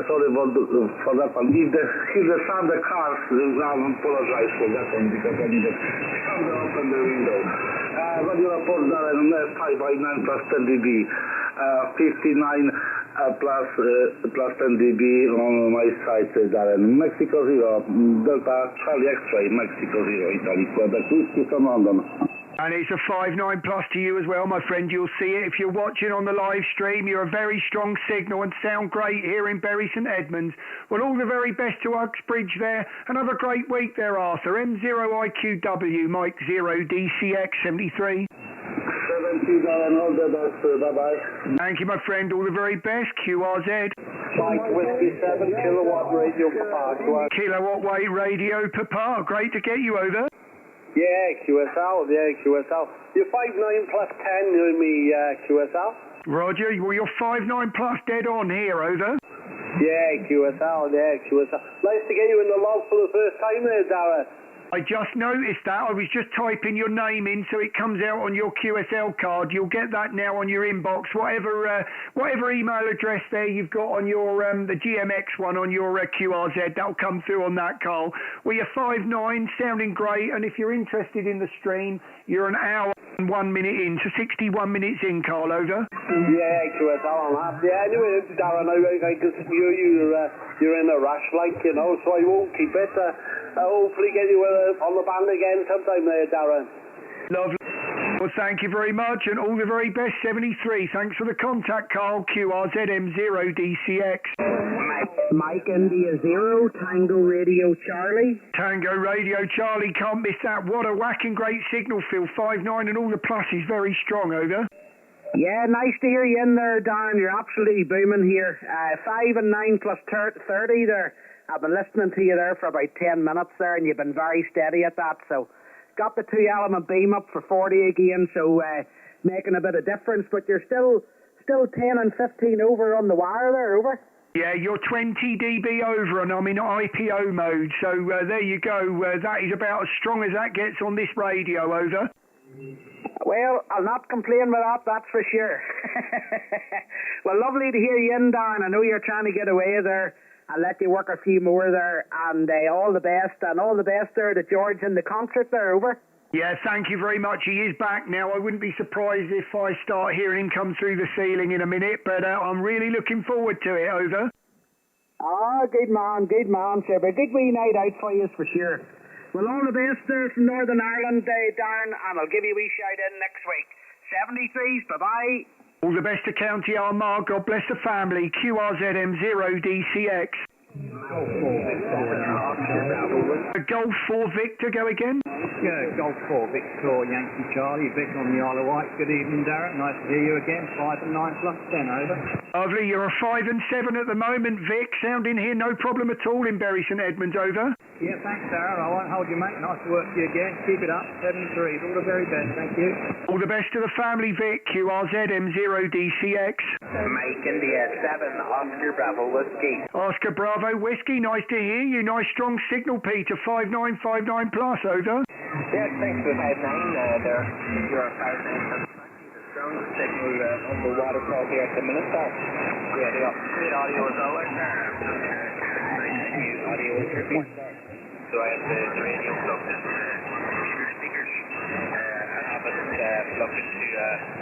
Sorry for that one. If hear the sound of cars, I apologize for that one because I need to open the window. Radio report Darren, 5 by 9 plus 10 dB, 59 plus 10 dB on my side, Darren. Mexico Zero, Delta Charlie X-Ray, Mexico Zero, Italy, Quebec Whiskey from London. And it's a 5.9 plus to you as well, my friend. You'll see it if you're watching on the live stream. You're a very strong signal and sound great here in Bury St Edmunds. Well, all the very best to Uxbridge there. And have a great week there, Arthur. M0IQW, Mike 0, DCX 73. 70, Darren, all the best. Bye-bye. Thank you, my friend. All the very best. QRZ. Mike Whiskey 7, kilowatt radio Papa. Kilowatt weight radio Papa. Great to get you over. Yeah, QSL. You're 5.9 plus 10 with me, QSL. Roger. Well, you're 5.9 plus dead on here, over. Yeah, QSL. Nice to get you in the log for the first time there, Darren. I just noticed that. I was just typing your name in so it comes out on your QSL card. You'll get that now on your inbox. Whatever email address there you've got on your the GMX one on your QRZ, that'll come through on that, Carl. Well, you're 5.9, sounding great. And if you're interested in the stream, you're an hour and 1 minute in, so 61 minutes in, Carl, over. Yeah, QSL, I'm happy. Yeah, anyway, Darren, I can see you're in a rush, like, you know, so I won't keep it. Hopefully get you on the band again sometime there, Darren. Lovely. Well, thank you very much, and all the very best, 73. Thanks for the contact, Carl. QRZM0DCX. Mike India 0, Tango Radio Charlie. Tango Radio Charlie, can't miss that. What a whacking great signal, Phil. 5.9 and all the pluses very strong, over. Yeah, nice to hear you in there, Darren. You're absolutely booming here. 5 and 9 plus 30 there. I've been listening to you there for about 10 minutes there, and you've been very steady at that. So, got the 2-element beam up for 40 again, so making a bit of difference. But you're still 10 and 15 over on the wire there, over. Yeah, you're 20 dB over, and I'm in IPO mode. So there you go. That is about as strong as that gets on this radio, over. Well, I'll not complain with that, that's for sure. Well, lovely to hear you in, Darren. I know you're trying to get away there. I'll let you work a few more there, and all the best there to George in the concert there, over. Yeah, thank you very much. He is back now. I wouldn't be surprised if I start hearing him come through the ceiling in a minute, but I'm really looking forward to it, over. Oh, good man, sir. But a good wee night out for you, for sure. Well, all the best there from Northern Ireland, Darren, and I'll give you a wee shout in next week. 73s, bye-bye. All the best to County Armagh. God bless the family. QRZM0DCX. Golf 4 Victor, go again. Golf 4 Victor Yankee Charlie, Vic on the Isle of Wight. Good evening, Darren. Nice to hear you again. 5 and 9 plus 10, over. Lovely. You're a 5 and 7 at the moment, Vic. Sounding here, no problem at all in Bury St Edmunds, over. Yeah, thanks, Darren. I won't hold you, mate. Nice to work with you again. Keep it up. 73. All the very best. Thank you. All the best to the family, Vic. QRZM0DCX. Mike India 7, Oscar Bravo Whiskey. Oscar Bravo Whiskey. Nice to hear you. Nice strong signal, Peter. 5.9 plus, over. Yeah, thanks for the 5.9 there. You're a 5.9. Strong signal on the waterfall here at the minute there. Yeah, the opposite audio is always there. Audio is tripping. So I have the radio plugged in computer speakers. I have it plugged into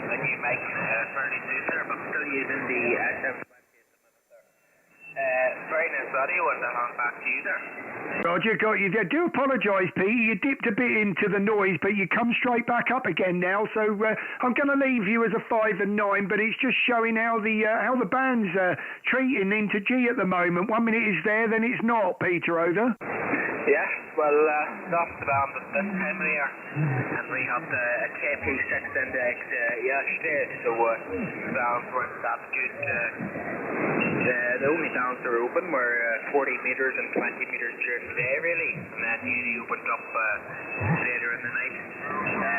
a new mic fairly soon there, but I'm still using the SM20 at the minute there. Very nice audio, and I'll hand back to you there. Roger, got you. I do apologise, Pete. You dipped a bit into the noise, but you come straight back up again now. So I'm going to leave you as a 5 and 9, but it's just showing how the band's treating into G at the moment. 1 minute is there, then it's not. Peter, over. Yeah, well, that's the band at this time of year, and we have the KP6 index yesterday, so the bands weren't that good. The only bands that were open were 40 metres and 20 metres during the day, really, and then Uni opened up later in the night.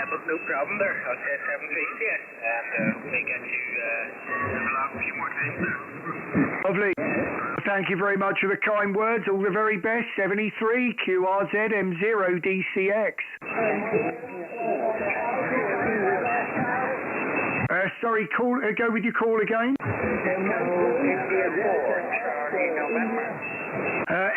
But no problem there. I'll say 7 to you, and hopefully get you along a few more times there. Lovely. Thank you very much for the kind words. All the very best. 73 QRZM0DCX. Sorry, call. Go with your call again.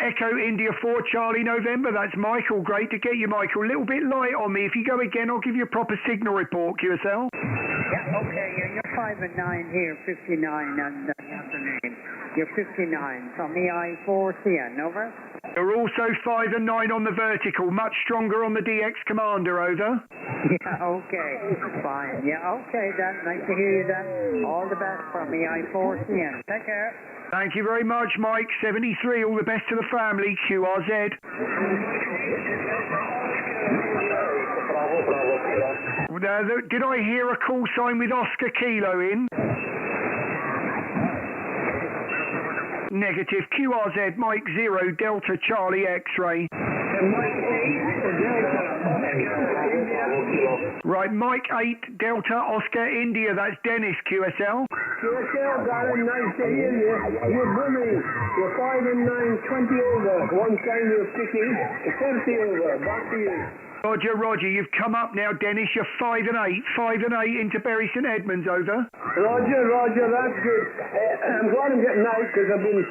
Echo India 4 Charlie November. That's Michael. Great to get you, Michael. A little bit light on me. If you go again, I'll give you a proper signal report, QSL. Yeah, okay. You're 5 and 9 here, 59 and afternoon. You're 59 from the I4CN, over. You're also 5 and 9 on the vertical, much stronger on the DX Commander, over. Yeah, okay, fine. Yeah, okay, then. Nice to hear you, then. All the best from me. I force in. Take care. Thank you very much, Mike. 73, all the best to the family. QRZ. Did I hear a call sign with Oscar Kilo in? Negative. QRZ, Mike 0, Delta Charlie X-ray. Right, Mike 8, Delta Oscar India. That's Dennis, QSL. QSL, Darren, nice to hear you. You're booming. You're 5 and 9, 20 over. One time you're kicking, 30 over. Back to you. Roger, you've come up now, Dennis. You're 5 and 8. 5 and 8 into Bury St Edmunds, over. Roger, that's good. I'm glad I'm getting out because I've been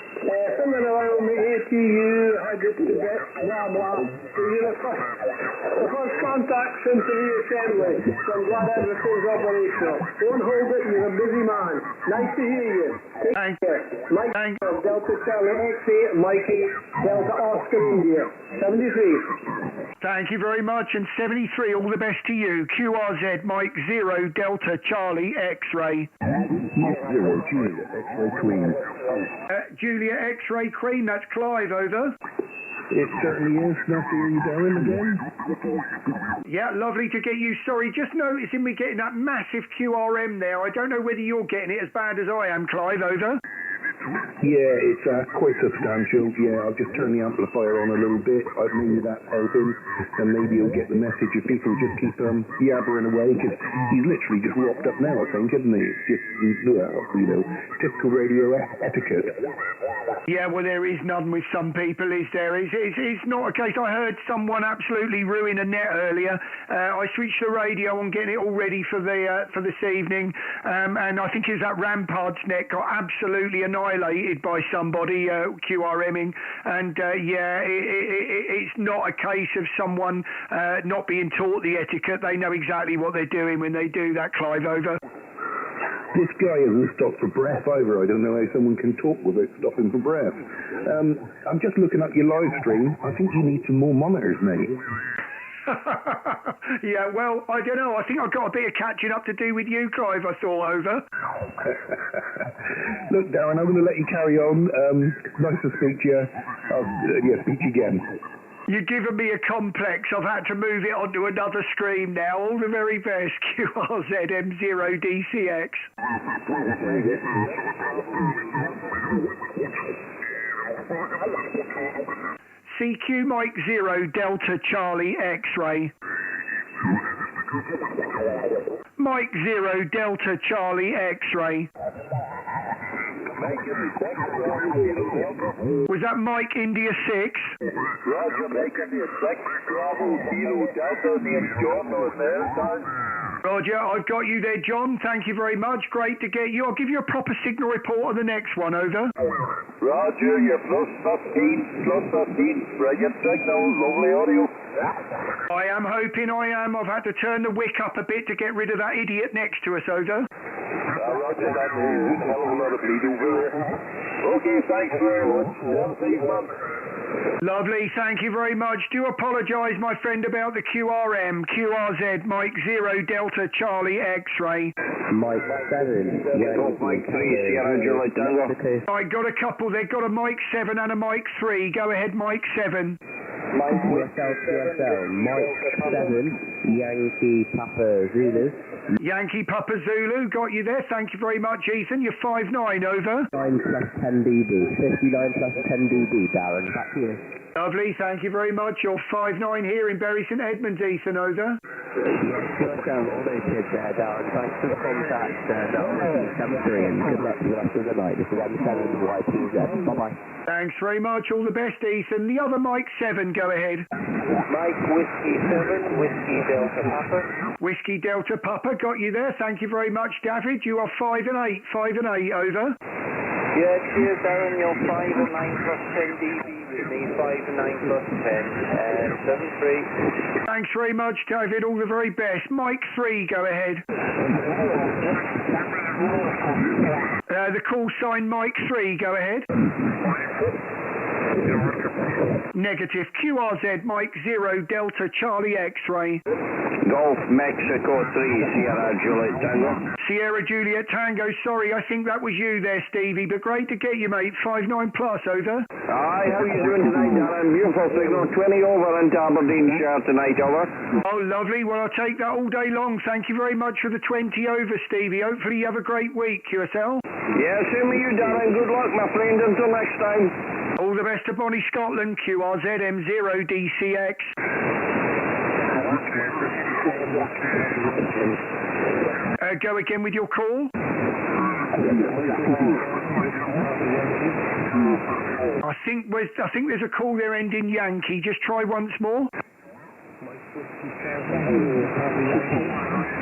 filming around the ATU, I get to get blah blah. So you're the first contact since the reassembly. So I'm glad everything's operational. Don't hold it, you're a busy man. Nice to hear you. Take care. Mike Delta Charlie X8, Mikey Delta Oscar India. 73. Thank you very much, and 73, all the best to you. QRZ, Mike 0, Delta Charlie X-ray. Mike 0, Julia X-ray Queen. Julia X-ray Queen, that's Clive, over. It certainly is. Nice to hear you, Darren, again. Yeah, lovely to get you. Sorry, just noticing we're getting that massive QRM there. I don't know whether you're getting it as bad as I am, Clive, over. Yeah, it's quite substantial. Yeah, I'll just turn the amplifier on a little bit. Maybe that's helping, and maybe you'll get the message if people just keep yabbering away, because he's literally just rocked up now, I think, isn't he? It's just, typical radio etiquette. Yeah, well, there is none with some people, is there? It's not a case. I heard someone absolutely ruin a net earlier. I switched the radio on, getting it all ready for this evening, and I think it was that Rampards net got absolutely annihilated by somebody QRMing, and it's not a case of someone not being taught the etiquette. They know exactly what they're doing when they do that, Clive, over. This guy hasn't stopped for breath either. I don't know how someone can talk without stopping for breath. I'm just looking at your live stream. I think you need some more monitors, mate. Yeah, well, I don't know. I think I've got a bit of catching up to do with you, Clive, I thought, over. Look, Darren, I'm going to let you carry on. Nice to speak to you. Speak to you again. You've given me a complex. I've had to move it onto another screen now. All the very best. QRZ M0DCX. CQ Mike 0 Delta Charlie X-ray. Mike 0 Delta Charlie X-ray. Was that Mike India 6? Roger, Mike India 6, Bravo Kilo Delta, name's John on there, Roger, I've got you there, John. Thank you very much. Great to get you. I'll give you a proper signal report on the next one, over. Roger, you're +15, brilliant signal, lovely audio. I am hoping I am. I've had to turn the wick up a bit to get rid of that idiot next to us, over. Roger, that is a hell of a lot of bleed over there. Okay, thanks very much. Lovely, thank you very much. Do apologise, my friend, about the QRM. QRZ, Mike 0 Delta Charlie X-ray. Mike 7. Mike 3, Sierra Juliet Tango. I got a couple. They've got a Mike 7 and a Mike 3. Go ahead, Mike 7. Mike QSL, Mike 7, Yankee Papa Zulu. Yankee Papa Zulu, got you there. Thank you very much, Ethan. You're 5'9", over. 9 plus 10 dB, 59 plus 10 dB, Darren. Back to you. Lovely, thank you very much. You're 5'9" here in Bury St Edmunds, Ethan, over. QSL, all those kids there, Darren. Thanks for the contact, Darren. 73, and good luck for the rest of the night. This is M7YPZ. Bye-bye. Thanks very much. All the best, Ethan. The other Mike 7, go ahead. Mike Whiskey 7, Whiskey Delta Papa. Whiskey Delta Papa, got you there. Thank you very much, David. You are 5 and 8. 5 and 8, over. Yeah, cheers, Darren. You're 5 and 9 plus 10 dB with me. 5 and 9 plus 10. 7-3. Thanks very much, David. All the very best. Mike 3, go ahead. The call sign Mike 3, go ahead. Negative. QRZ, Mike 0, Delta Charlie X-ray. Golf Mexico 3, Sierra Juliet Tango. Sierra Juliet Tango, sorry, I think that was you there, Stevie, but great to get you, mate. 59 plus, over. Aye, how you doing tonight, Darren? Beautiful signal, 20 over in Aberdeenshire tonight, over. Oh, lovely. Well, I'll take that all day long. Thank you very much for the 20 over, Stevie. Hopefully you have a great week, QSL. Yeah, same with you, Darren. Good luck, my friend. Until next time. All the best to Bonnie Scotland, QRZ M0 DCX. Go again with your call. I think there's a call there ending Yankee. Just try once more.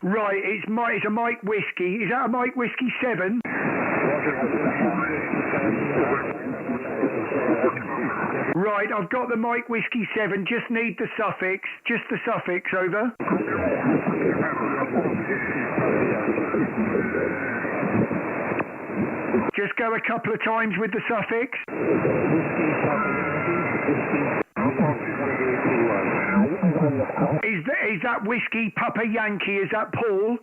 Right, it's a Mike Whiskey. Is that a Mike Whiskey 7? Right, I've got the Mike Whiskey 7, just need the suffix. Just the suffix, over. Just go a couple of times with the suffix. Is that Whiskey Papa Yankee? Is that Paul?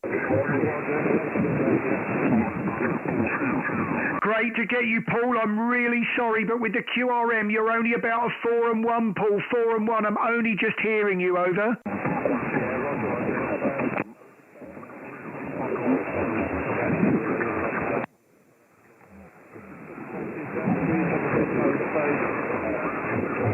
Great to get you, Paul. I'm really sorry, but with the QRM, you're only about a 4 and 1, Paul. 4 and 1. I'm only just hearing you, over.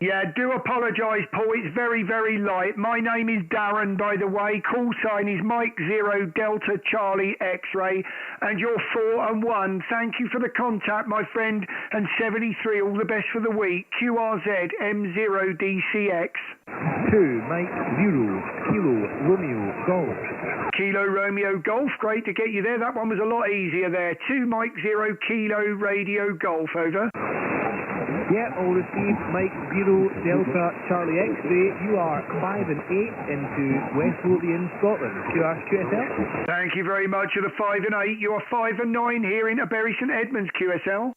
Yeah, do apologise, Paul. It's very, very light. My name is Darren, by the way. Call sign is Mike 0 Delta Charlie X-ray, and you're 4 and 1. Thank you for the contact, my friend. And 73. All the best for the week. QRZ M0 DCX. 2 Mike 0 Kilo Romeo Golf. Kilo Romeo Golf. Great to get you there. That one was a lot easier there. 2 Mike 0 Kilo Radio Golf, over. Yeah, all received. Mike 0 Delta Charlie X-ray. You are 5 and 8 into West Lothian, Scotland. QSL. Thank you very much for the 5 and 8. You are 5 and 9 here in Bury St Edmunds, QSL.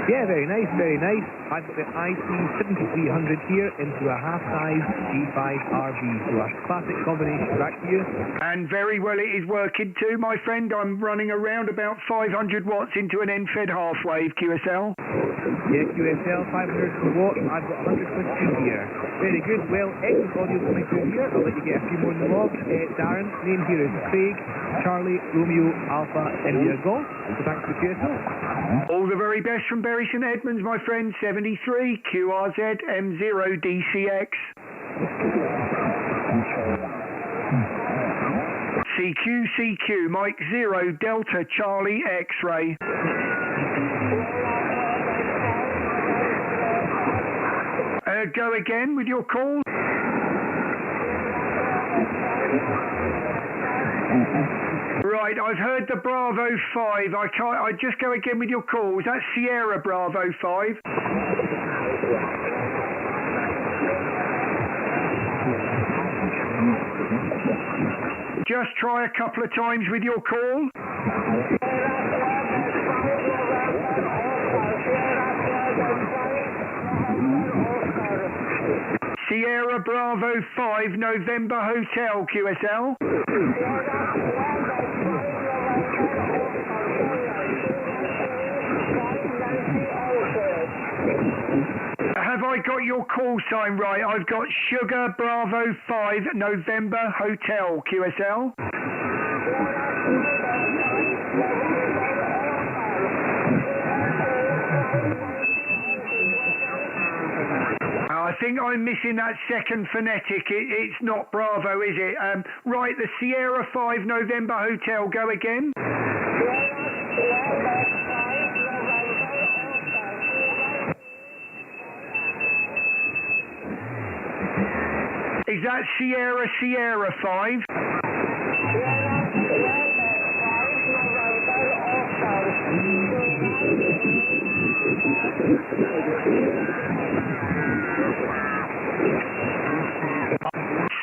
Yeah, very nice, very nice. I've got the IC 7300 here into a half-size G5 RV. So a classic combination back to you. And very well it is working too, my friend. I'm running around about 500 watts into an end-fed half-wave, QSL. Yeah, QSL 500 watt. I've got 100 plus 2 here. Very good. Well, excellent audio coming through here. I'll let you get a few more in the log. Darren, name here is Craig, Charlie, Romeo, Alpha, India Golf. So thanks for QSL. All the very best from Bury St Edmunds, my friend. 73 QRZ M0 DCX. CQ Mike 0 Delta Charlie X-ray. Go again with your call. Right, I've heard the Bravo 5. I just go again with your call. Is that Sierra Bravo 5? Just try a couple of times with your call. Sierra Bravo 5 November Hotel, QSL. Have I got your call sign right? I've got Sugar Bravo 5 November Hotel, QSL. I think I'm missing that second phonetic. It's not Bravo, is it? Right, the Sierra 5 November Hotel. Go again. Is that Sierra 5?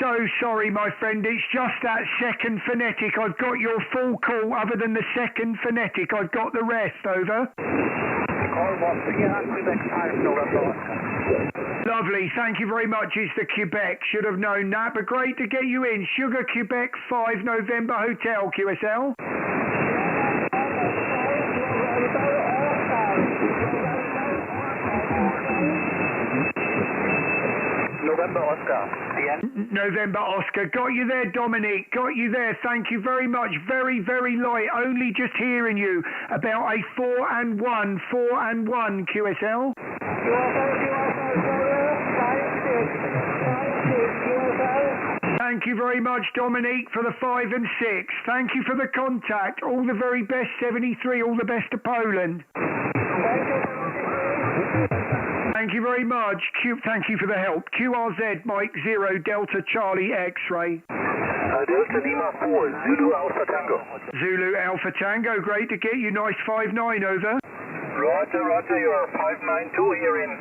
So sorry, my friend, it's just that second phonetic. I've got your full call other than the second phonetic. I've got the rest, over. Call Watford. Yeah, that's Quebec 5 November Oscar. Lovely, thank you very much. It's the Quebec. Should have known that, but great to get you in. Sugar Quebec 5 November Hotel, QSL. November Oscar. Yes. November Oscar. Got you there, Dominic. Got you there. Thank you very much. Very, very light. Only just hearing you about a 4-1. 4-1, QSL. Thank you very much, Dominique, for the 5 and 6. Thank you for the contact. All the very best, 73. All the best to Poland. Thank you very much. Thank you for the help. QRZ Mike 0 Delta Charlie X-ray. Delta Lima 4 Zulu Alpha Tango. Zulu Alpha Tango. Great to get you. Nice 5-9 over. Roger, Roger. You are 592 here in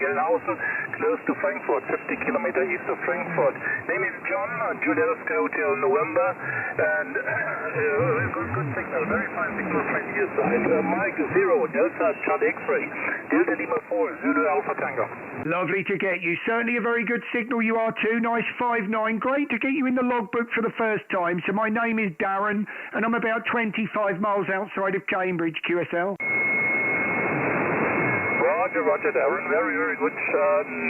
Gelnhausen, close to Frankfurt, 50 kilometers east of Frankfurt. Name is John, Julius Hotel November, and good signal, very fine signal from your side. Mike 0 Delta Charlie X-ray, Delta Lima 4 Zulu Alpha Tango. Lovely to get you. Certainly a very good signal you are too. Nice 5-9. Great to get you in the logbook for the first time. So my name is Darren, and I'm about 25 miles outside of Cambridge, QSL. Roger, Roger, Darren. Very, very good.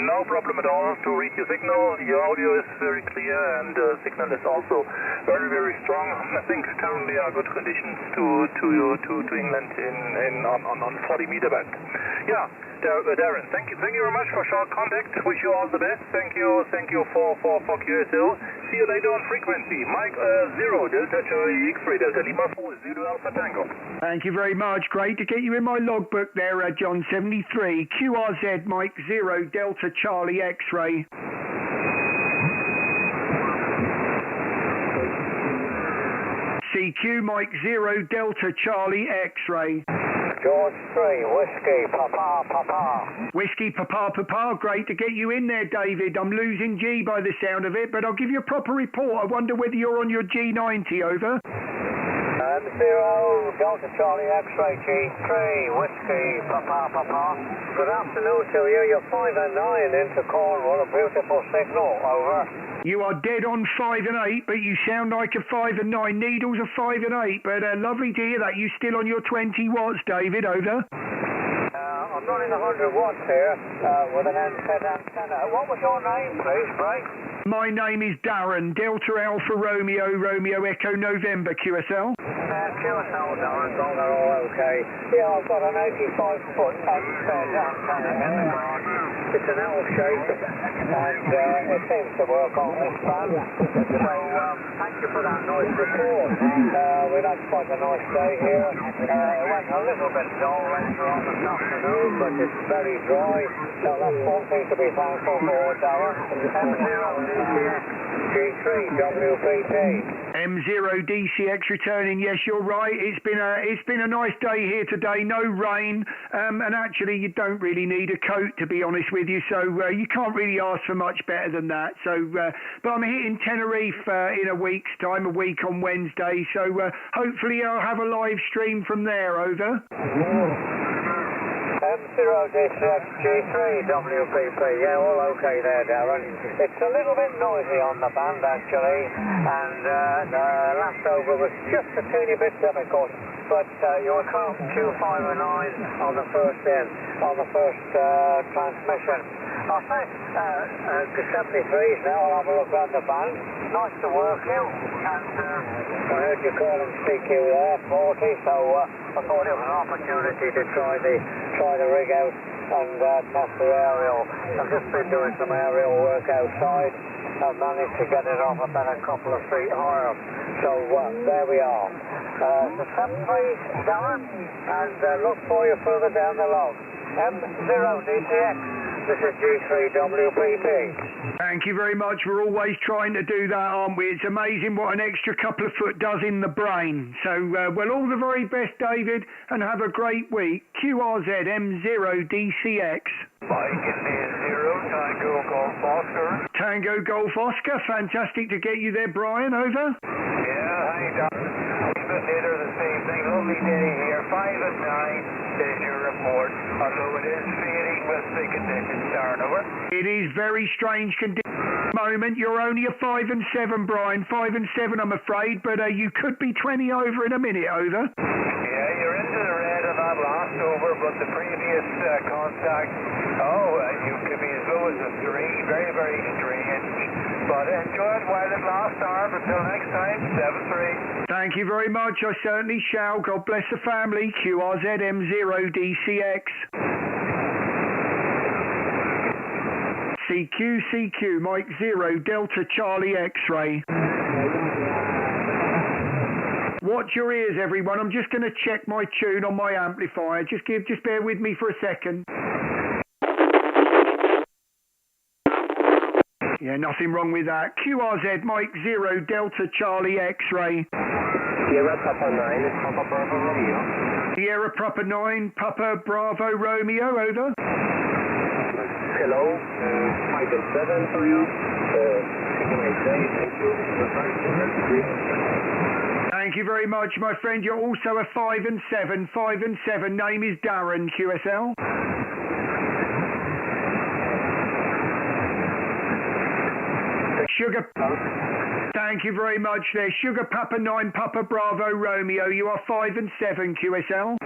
No problem at all to read your signal. Your audio is very clear, and signal is also very, very strong. I think currently are good conditions to England on 40-meter band. Yeah, Darren, thank you very much for short contact. Wish you all the best. Thank you for QSL. See you later on frequency. Mike 0 Delta Charlie X-ray Delta Lima 4 Zulu Alpha Tango. Thank you very much. Great to get you in my logbook there, John 73. QRZ Mike 0 Delta Charlie X-ray. CQ Mike 0 Delta Charlie X-ray. George 3, Whiskey, Papa. Whiskey, Papa. Great to get you in there, David. I'm losing G by the sound of it, but I'll give you a proper report. I wonder whether you're on your G90, over. 0 Delta Charlie X-ray G3, Whiskey, Papa. Good afternoon to you. You're 5 and 9 into Cornwall. A beautiful signal, over. You are dead on 5 and 8, but you sound like a 5 and 9. Needles are 5 and 8, but lovely to hear that. You still on your 20 watts, David, over. I'm running 100 watts here with an antenna. What was your name, please, Frank? My name is Darren, Delta Alpha Romeo Echo November, QSL. QSL, Darren, they're all okay. Yeah, I've got an 85-foot antenna. It's an L shape, and it seems to work on this band. So, thank you for that nice report. We've had quite a nice day here. It went a little bit dull later on this afternoon, but it's very dry, so that's one thing to be thankful for, Darren. G3 WPT. M0 DCX returning. Yes, you're right. It's been a nice day here today. No rain, and actually you don't really need a coat, to be honest with you. So you can't really ask for much better than that. So, but I'm hitting Tenerife in a week's time, a week on Wednesday. So hopefully I'll have a live stream from there. Over. M0 DCX G3 WPP. Yeah, all okay there, Darren. It's a little bit noisy on the band, actually, and the last over was just a teeny bit difficult, but you were counting 259 on the first transmission. I'll say to 73s now. I'll have a look at the band. Nice to work you, and I heard you call them CQ there, 40, so I thought it was an opportunity to try the rig out and test the aerial. I've just been doing some aerial work outside. I've managed to get it off about a couple of feet higher. So there we are. The 73s, Darren, and look for you further down the log. M0 DCX. This is G3WPT. Thank you very much. We're always trying to do that, aren't we? It's amazing what an extra couple of foot does in the brain. So, well, all the very best, David, and have a great week. QRZ M0 DCX. Mike, India 0, Tango Golf Oscar. Tango Golf Oscar. Fantastic to get you there, Brian. Over. Yeah, hi, Don. A bit later the same thing. Lovely day here. 5 and 9. There's your report, although it is fading with the conditions, Darren, over. It is very strange conditions. Moment, you're only a 5 and 7, Brian. 5 and 7, I'm afraid, but you could be 20 over in a minute, over. Yeah, you're into the red of that last over, but the previous contact, you could be as low as a 3. Very, very strange. But enjoy it while it lasts, Darren. Until next time, 7-3. Thank you very much. I certainly shall. God bless the family. QRZM0DCX. CQ, Mike 0, Delta Charlie X-ray. Watch your ears, everyone. I'm just going to check my tune on my amplifier. Just bear with me for a second. Yeah, nothing wrong with that. QRZ, Mike 0, Delta Charlie X-ray. Sierra Papa 9, Papa Bravo Romeo. Sierra Papa 9, Papa Bravo Romeo, over. Hello, Michael 7 for you. Thank you. Thank you very much, my friend. You're also a 5 and 7. 5 and 7. Name is Darren, QSL. Sugar. Thank you very much there. Sugar Papa 9, Papa Bravo Romeo. You are 5 and 7, QSL.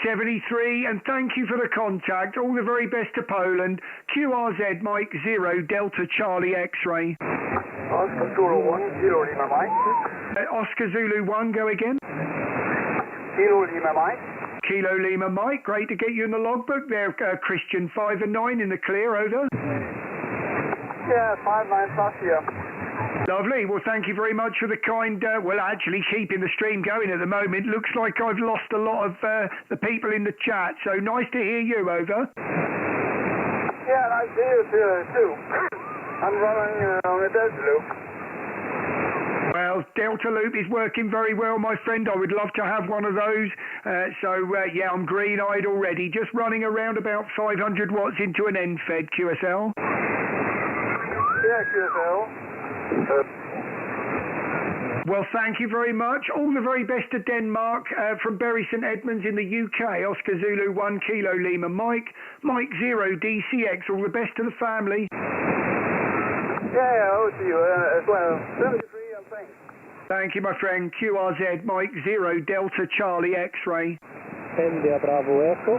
73, and thank you for the contact. All the very best to Poland. QRZ Mike 0, Delta Charlie X-ray. Oscar Zulu 1, Kilo Lima Mike. Oscar Zulu 1, go again. Kilo Lima Mike. Kilo Lima Mike, great to get you in the logbook there, Christian. 5 and 9 in the clear, over. Yeah, 5-9 plus here. Lovely. Well, thank you very much for the kind, actually keeping the stream going at the moment. Looks like I've lost a lot of the people in the chat, so nice to hear you, over. Yeah, nice to hear you too. I'm running on a Delta Loop. Well, Delta Loop is working very well, my friend. I would love to have one of those. Yeah, I'm green-eyed already. Just running around about 500 watts into an end-fed QSL. Yeah, QSL. Well, thank you very much. All the very best to Denmark from Bury St Edmunds in the UK. Oscar Zulu 1, Kilo Lima Mike. Mike 0, DCX. All the best to the family. Yeah, to you as well. 73, I'm saying. Thank you, my friend. QRZ Mike 0, Delta Charlie X-ray. India Bravo Echo.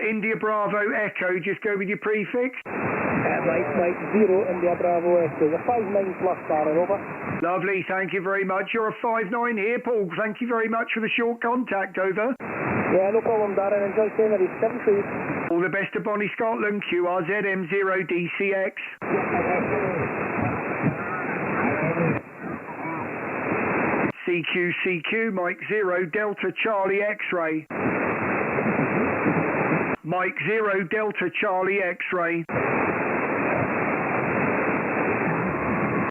India Bravo Echo. Just go with your prefix. Mike 0, India Bravo Echo. The 5-9 plus Darren, over. Lovely, thank you very much. You're a 5-9 here, Paul. Thank you very much for the short contact, over. Yeah, no problem, Darren. Enjoy staying at 7-3. All the best to Bonnie Scotland, QRZ M0 DCX. CQ, Mike 0, Delta Charlie X-ray. Mike 0, Delta Charlie X-ray.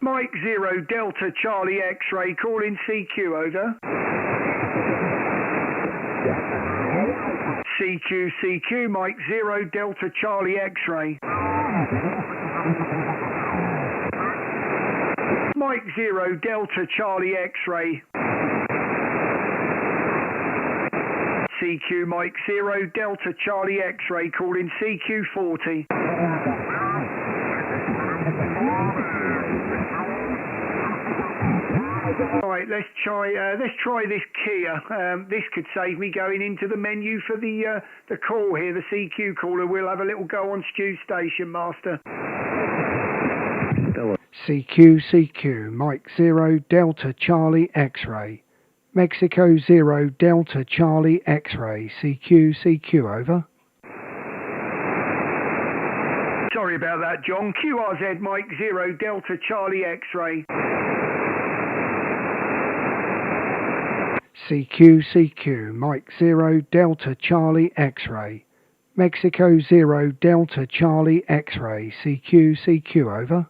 Mike 0, Delta Charlie X-ray, calling CQ, over. CQ, Mike 0, Delta Charlie X-ray. Mike 0, Delta Charlie X-ray. CQ, Mike 0, Delta Charlie X-ray, calling CQ40. Right, let's try this Kia. This could save me going into the menu for the call here, the CQ caller. We'll have a little go on Stu Station Master. CQ, Mike 0, Delta Charlie X-ray. Mexico 0, Delta Charlie X-ray. CQ, over. Sorry about that, John. QRZ, Mike 0, Delta Charlie X-ray. CQ, Mike 0, Delta Charlie X-ray. Mexico 0, Delta Charlie X-ray. CQ, over.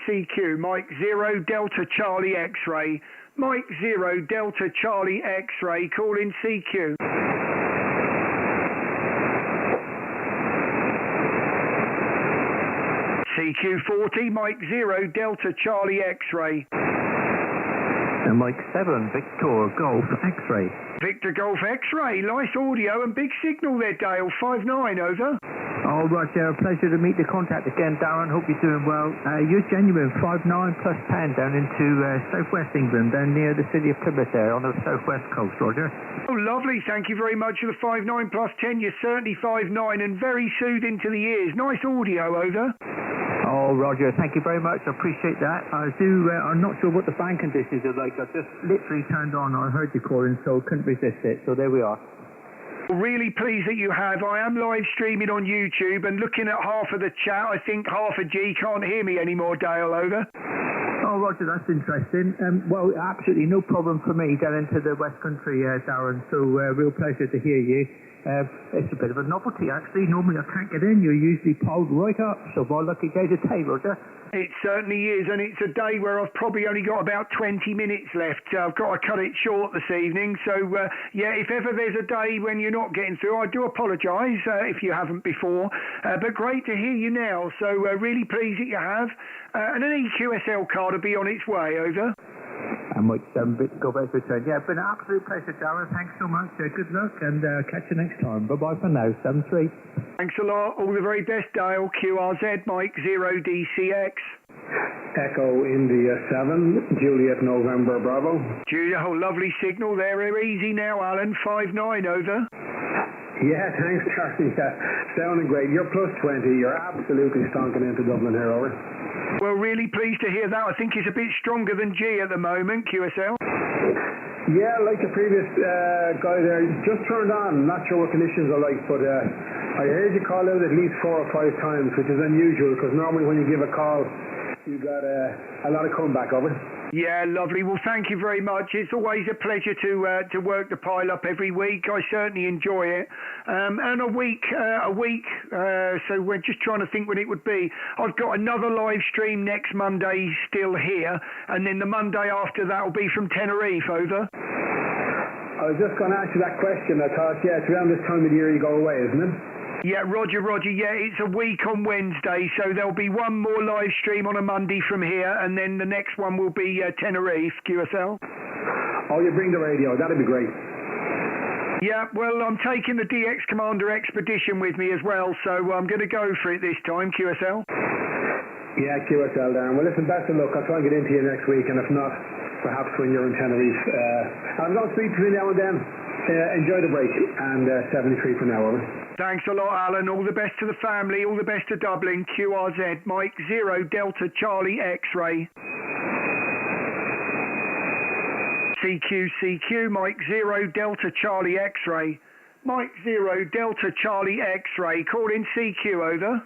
CQ, Mike 0, Delta Charlie X-ray. Mike 0, Delta Charlie X-ray, calling CQ. CQ40, Mike 0, Delta Charlie X-ray. And Mike 7, Victor Golf X-ray. Victor Golf X-ray, nice audio and big signal there, Dale. 59, over. Oh, Roger, pleasure to meet the contact again, Darren. Hope you're doing well. You're genuine, 59 plus 10 down into southwest England, down near the city of Plymouth there on the southwest coast, Roger. Oh, lovely. Thank you very much for the 59 plus 10. You're certainly 59 and very soothing to the ears. Nice audio, over. Oh, Roger, thank you very much. I appreciate that. I'm not sure what the band conditions are like. I just literally turned on. I heard you calling, so couldn't resist it. So there we are. Really pleased that you have. I am live streaming on YouTube and looking at half of the chat. I think half of G can't hear me anymore, Dale, over. Oh, Roger, that's interesting. Well, absolutely no problem for me down into the West Country, Darren. So real pleasure to hear you. It's a bit of a novelty, actually. Normally I can't get in. You're usually pulled right up. So my lucky day today, Roger. It certainly is, and it's a day where I've probably only got about 20 minutes left. I've got to cut it short this evening. So, yeah, if ever there's a day when you're not getting through, I do apologise if you haven't before. But great to hear you now. So really pleased that you have. And an EQSL card will be on its way, over. And Mike 7, go back to return. Yeah, been an absolute pleasure, Darren. Thanks so much. Good luck, and catch you next time. Bye-bye for now. 7-3. Thanks a lot. All the very best, Dale. QRZ, Mike 0 DCX. Echo India 7, Juliet November Bravo. Juliet, oh, lovely signal there. We're easy now, Alan. 59, over. Yeah, thanks, Charlie. Yeah, sounding great. You're plus 20. You're absolutely stonking into Dublin here, over. Well, really pleased to hear that. I think it's a bit stronger than G at the moment, QSL. Yeah, like the previous guy there, just turned on. Not sure what conditions are like, but I heard you call out at least 4 or 5 times, which is unusual, because normally when you give a call, you got a lot of comeback, over. Yeah, lovely. Well, thank you very much. It's always a pleasure to work the pile up every week. I certainly enjoy it. And a week. So we're just trying to think when it would be. I've got another live stream next Monday still here, and then the Monday after that will be from Tenerife, over. I was just going to ask you that question. I thought, yeah, it's around this time of the year you go away, isn't it? Yeah, Roger, yeah, it's a week on Wednesday, so there'll be one more live stream on a Monday from here, and then the next one will be Tenerife, QSL. Oh, you bring the radio, that'd be great. Yeah, well, I'm taking the DX Commander Expedition with me as well, so I'm going to go for it this time, QSL. Yeah, QSL, Darren. Well, listen, best of luck. I'll try and get into you next week, and if not, perhaps when you're in Tenerife. I'm going to speak to you now and then. Enjoy the break, and 73 for now, over. Thanks a lot, Alan. All the best to the family. All the best to Dublin. QRZ, Mike 0 Delta Charlie X-ray. CQ, Mike 0 Delta Charlie X-ray. Mike 0 Delta Charlie X-ray. Call in CQ, over.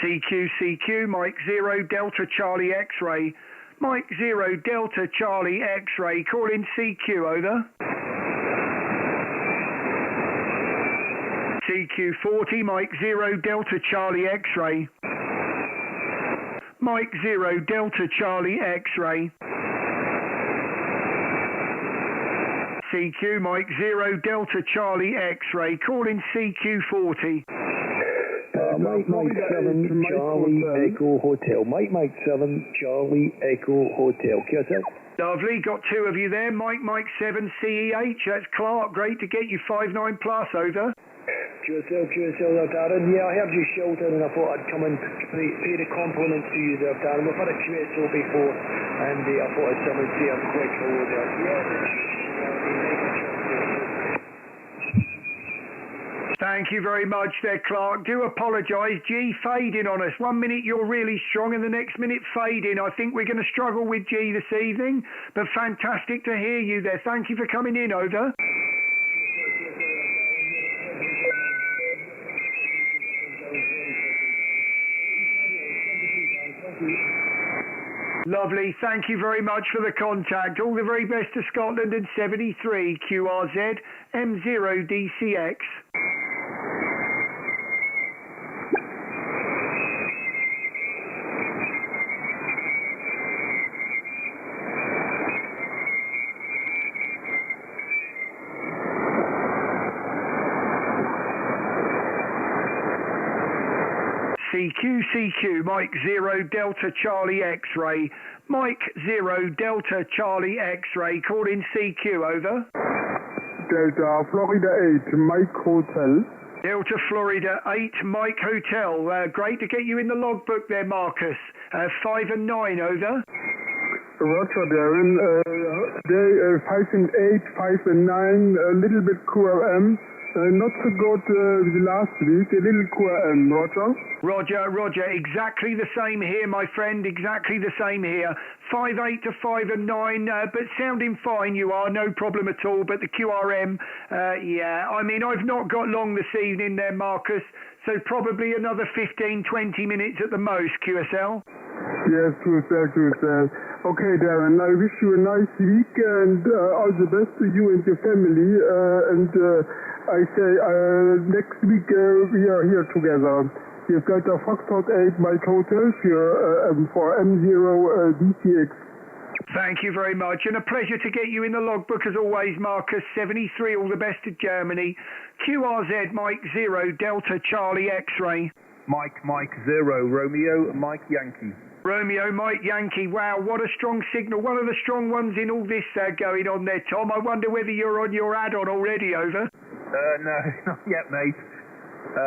CQ, Mike 0 Delta Charlie X-ray. Mike 0 Delta Charlie X-ray. Call in CQ, over. CQ40, Mike 0 Delta Charlie X-ray. Mike 0 Delta Charlie X-ray. CQ, Mike 0 Delta Charlie X-ray. Call in CQ40. Mike 7 Charlie Echo Hotel. Mike 7 Charlie Echo Hotel. QSL. Lovely, got 2 of you there. Mike 7 CEH. That's Clark. Great to get you 59 plus, over. QSL, Darren. Yeah, I heard you shouting and I thought I'd come and pay the compliments to you there, Darren. We've had a QSL before and I thought I'd come and say I'm quite hello there. Thank you very much there, Clark. Do apologise. G fading on us. 1 minute you're really strong and the next minute fading. I think we're going to struggle with G this evening, but fantastic to hear you there. Thank you for coming in, over. Lovely. Thank you very much for the contact. All the very best to Scotland and 73 QRZ M0 DCX. CQ, Mike 0 Delta Charlie X-ray. Mike 0 Delta Charlie X-ray, call in CQ, over. Delta Florida 8, Mike Hotel. Delta Florida 8, Mike Hotel. Great to get you in the logbook there, Marcus. 5 and 9, over. Roger, Darren. Day 5 and 8, 5 and 9, a little bit QRM. Not so good last week, a little QRM, Roger. Roger, exactly the same here, my friend, exactly the same here. 5-8 to 5 and 9, but sounding fine you are, no problem at all, but the QRM, yeah, I mean, I've not got long this evening there, Marcus, so probably another 15, 20 minutes at the most, QSL. Yes, QSL. Okay, Darren, I wish you a nice week and all the best to you and your family, and I say next week we are here together. You've got a Foxtrot 8 Mike Hotel for M0 DCX. Thank you very much, and a pleasure to get you in the logbook as always, Marcus. 73, all the best to Germany. QRZ Mike 0 Delta Charlie X-ray. Mike 0 Romeo Mike Yankee. Romeo Mike Yankee. Wow, what a strong signal. One of the strong ones in all this going on there, Tom. I wonder whether you're on your add-on already, over. No, not yet, mate.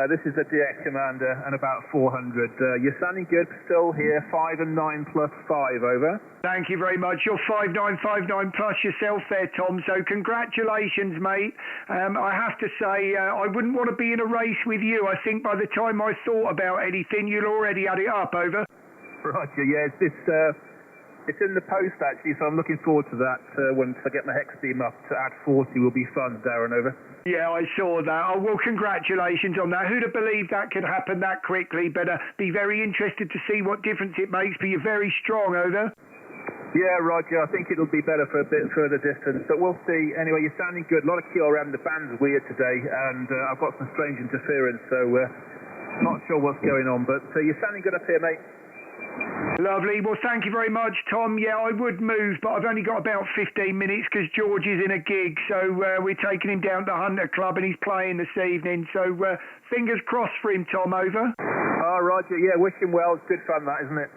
This is the DX Commander and about 400. You're sounding good, still here, 5 and 9 plus 5, over. Thank you very much. You're 5959 plus yourself there, Tom, so congratulations, mate. I have to say, I wouldn't want to be in a race with you. I think by the time I thought about anything, you'd already had it up, over. Roger, yeah, it's in the post, actually, so I'm looking forward to that. Once I get my hex beam up to add 40 will be fun, Darren, over. Yeah, I saw that. Oh, well, congratulations on that. Who'd have believed that could happen that quickly? But be very interested to see what difference it makes, but you're very strong, over. Yeah, Roger, I think it'll be better for a bit further distance, but we'll see. Anyway, you're sounding good. A lot of QRM. The band's weird today, and I've got some strange interference, so not sure what's going on, but you're sounding good up here, mate. Lovely. Well, thank you very much, Tom. Yeah, I would move, but I've only got about 15 minutes because George is in a gig, so we're taking him down to Hunter Club and he's playing this evening. So fingers crossed for him, Tom, over. Oh, Roger, yeah, wish him well. It's good fun, that, isn't it?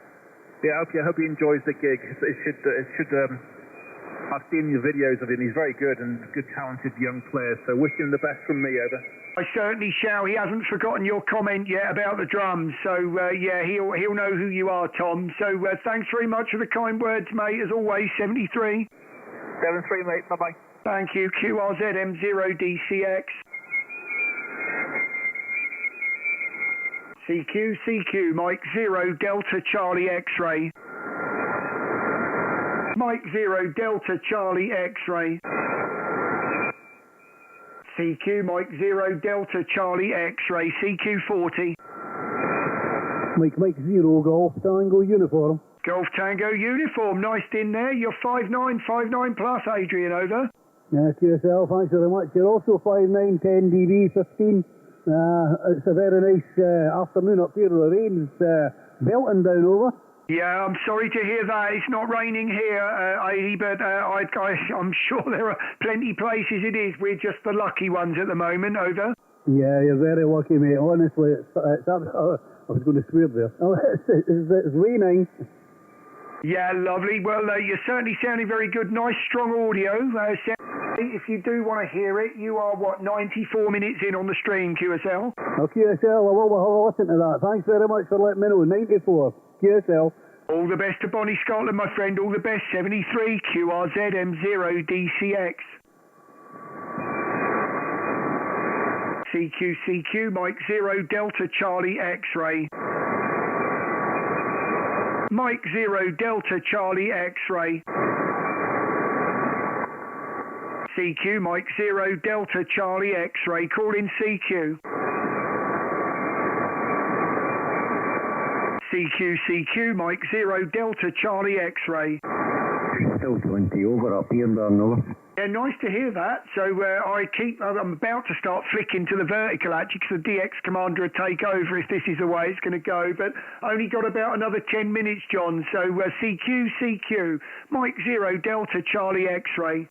Yeah, I hope he enjoys the gig. It should. I've seen the videos of him. He's very good and good, talented young player. So wish him the best from me, over. I certainly shall. He hasn't forgotten your comment yet about the drums. So, yeah, he'll know who you are, Tom. So, thanks very much for the kind words, mate. As always, 73. 73, mate. Bye-bye. Thank you. QRZ M0 DCX. CQ, Mike 0 Delta Charlie X-ray. Mike 0 Delta Charlie X-ray. CQ, Mike 0 Delta Charlie X-ray. CQ40. Mike 0 Golf Tango Uniform. Golf Tango Uniform, nice in there. You're 59 plus, Adrian, over. Yeah, to yourself, thanks very much. You're also 59, 10 dB, 15. It's a very nice afternoon up here. The rain's belting down, over. Yeah, I'm sorry to hear that. It's not raining here, Adi, but I'm sure there are plenty places it is. We're just the lucky ones at the moment, over. Yeah, you're very lucky, mate. Honestly, it's I was going to swear there. Oh, it's raining. Yeah, lovely. Well, you're certainly sounding very good. Nice, strong audio. If you do want to hear it, you are, 94 minutes in on the stream, QSL? Oh, QSL, I will have a listen to that. Thanks very much for letting me know. 94, QSL. All the best to Bonnie, Scotland, my friend. All the best. 73, QRZ M0 DCX. CQ, Mike 0 Delta Charlie X-ray. Mike 0 Delta Charlie X-ray. CQ, Mike 0 Delta Charlie X-ray. Call in CQ. CQ, Mike 0 Delta Charlie X-ray. Still 20 over up here, Darnell. Yeah, nice to hear that. So I'm about to start flicking to the vertical actually, because the DX Commander will take over if this is the way it's going to go. But only got about another 10 minutes, John. So CQ, Mike 0 Delta Charlie X-ray.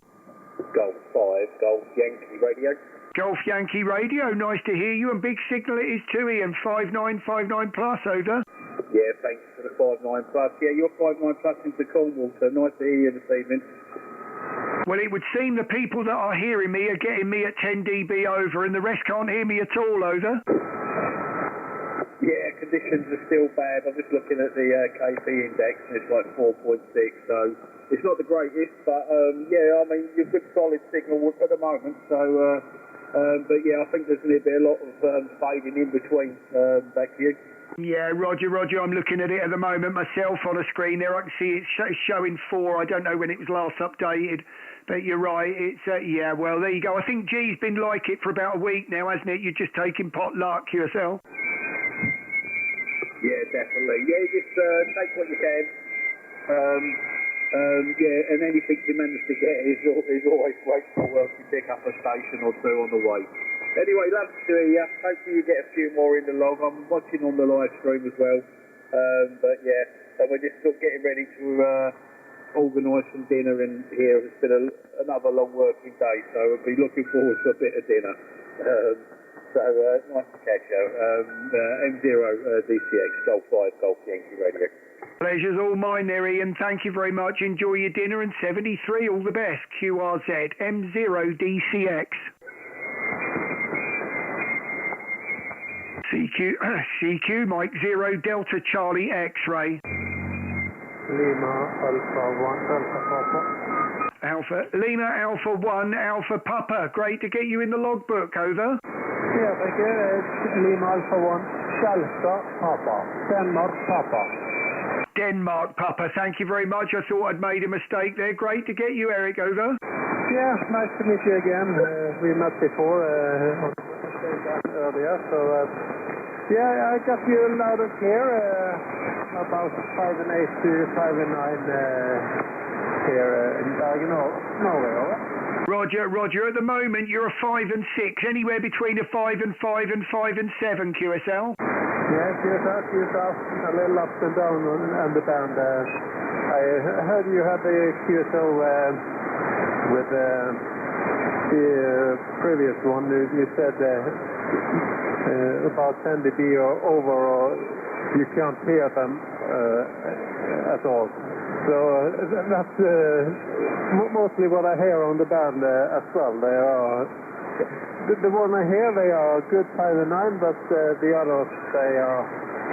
Golf 5, Golf Yankee Radio. Golf Yankee Radio, nice to hear you, and big signal it is too, Ian, 5959 plus, over. Yeah, thanks for the 59 plus. Yeah, you're 59 plus into Cornwall, so nice to hear you this evening. Well, it would seem the people that are hearing me are getting me at 10 dB over, and the rest can't hear me at all, over. Yeah, conditions are still bad. I'm just looking at the KP index, and it's like 4.6, so it's not the greatest, but yeah, I mean, you've got solid signal at the moment, so, but yeah, I think there's going to be a lot of fading in between back to you. Yeah, Roger, I'm looking at it at the moment myself on a screen there. I can see it's showing 4. I don't know when it was last updated, but you're right. It's, yeah, well, there you go. I think G's been like it for about a week now, hasn't it? You're just taking pot luck yourself. Yeah, definitely. Yeah, just take what you can. Yeah, and anything you manage to get is always grateful if you pick up a station or two on the way. Anyway, love to hear you. Hopefully you get a few more in the log. I'm watching on the live stream as well. But yeah, so we're just sort of getting ready to organise some dinner in here. It's been another long working day, so we'll be looking forward to a bit of dinner. So nice to catch you. M0 DCX, Golf 5, Golf Yankee Radio. Pleasure's all mine there, Ian. Thank you very much. Enjoy your dinner, and 73, all the best. QRZ, M0 DCX. CQ, Mike 0, Delta Charlie X-ray. Lima Alpha 1, Alpha Papa. Lima Alpha 1, Alpha Papa. Great to get you in the logbook, over. Yeah, thank you. Lima Alpha 1, Delta Papa. Denmark Papa. Denmark Papa, thank you very much. I thought I'd made a mistake there. Great to get you, Eric, over. Yeah, nice to meet you again. We met before earlier, so yeah, I got you loud and clear about 5 and 8 to 5 and 9 here in Bergen, Norway, over. Roger, at the moment you're a 5 and 6, anywhere between a 5 and 5 and 5 and 7, QSL. Yes, a little up and down on the band. I heard you had the QSL with the previous one. You said about 10 dB or over, or you can't hear them at all. So that's mostly what I hear on the band as well. They are the one I hear. They are good 5 and 9, but the others they are.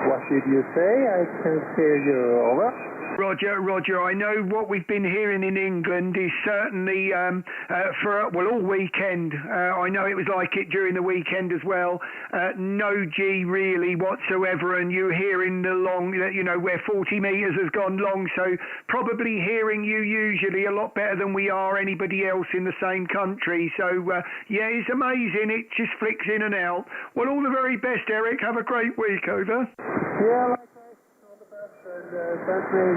What did you say? I can't hear you. Over. Roger, I know what we've been hearing in England is certainly for all weekend. I know it was like it during the weekend as well. No G really whatsoever, and you're hearing the long, where 40 metres has gone long, so probably hearing you usually a lot better than we are anybody else in the same country. So, yeah, it's amazing. It just flicks in and out. Well, all the very best, Eric. Have a great week, over. Yeah,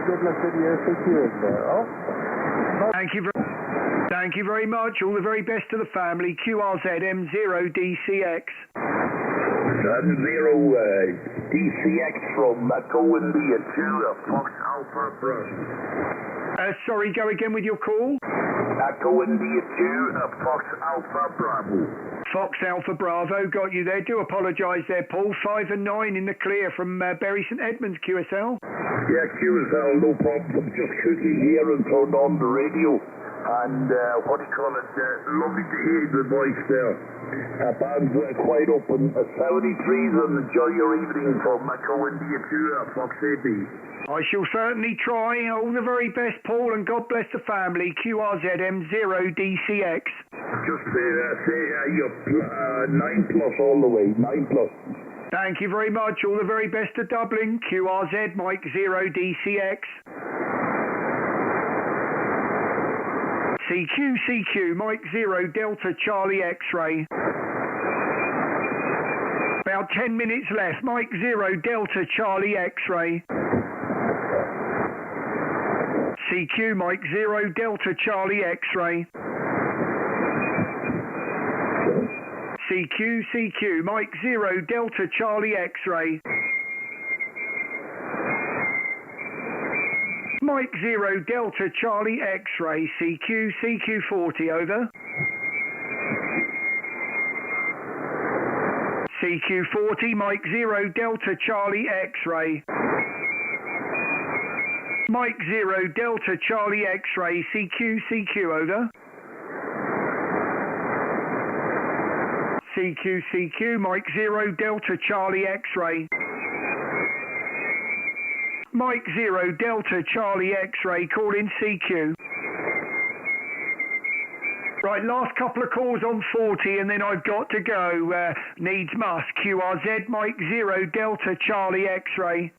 good luck with your securing there. Oh. Thank you very much. All the very best to the family. QRZ M0 DCX. M0 DCX from Echo India 2 Fox Alpha Bravo. Sorry, go again with your call. Echo India 2 Fox Alpha Bravo. Fox Alpha Bravo, got you there. Do apologise there, Paul. 5 and 9 in the clear from Bury St Edmunds, QSL. Yeah, QSL, no problem. Just quickly here and turned on the radio. And lovely to hear the voice there. Band's quite open. 73s and enjoy your evening from Echo India 2 Fox AB. I shall certainly try. All the very best, Paul, and God bless the family. QRZ M0 DCX. Just say you're 9 plus all the way. 9 plus. Thank you very much. All the very best to Dublin. QRZ Mike 0 DCX. CQ Mike 0 Delta Charlie X-ray. About 10 minutes left. Mike 0 Delta Charlie X-ray. CQ Mike 0 Delta Charlie X-ray. CQ Mike 0 Delta Charlie X-ray. Mike 0 Delta Charlie X-ray. CQ 40, over. CQ40, Mike 0 Delta Charlie X-ray. Mike 0 Delta Charlie X-ray, CQ, over. CQ, Mike 0 Delta Charlie X-ray. Mike 0 Delta Charlie X-ray, call in CQ. Right, last couple of calls on 40 and then I've got to go. Needs must. QRZ, Mike 0 Delta Charlie X-ray.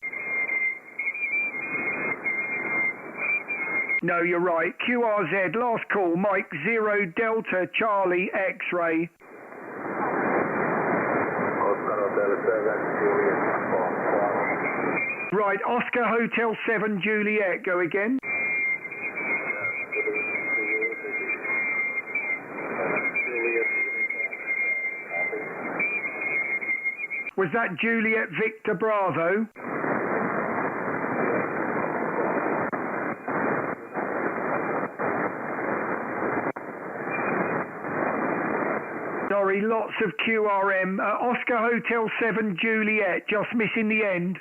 No, you're right. QRZ, last call, Mike 0 Delta Charlie X-ray. Right, Oscar Hotel 7 Juliet, go again. Was that Juliet Victor Bravo? Sorry, lots of QRM. Oscar Hotel 7 Juliet, just missing the end.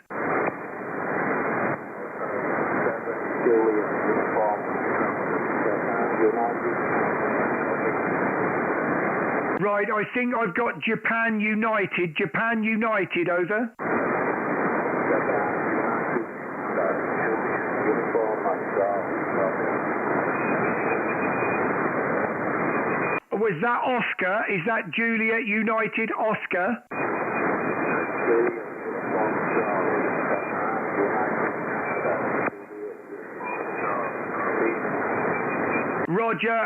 Right, I think I've got Japan United. Japan United, over. Was that Oscar? Is that Juliet United Oscar?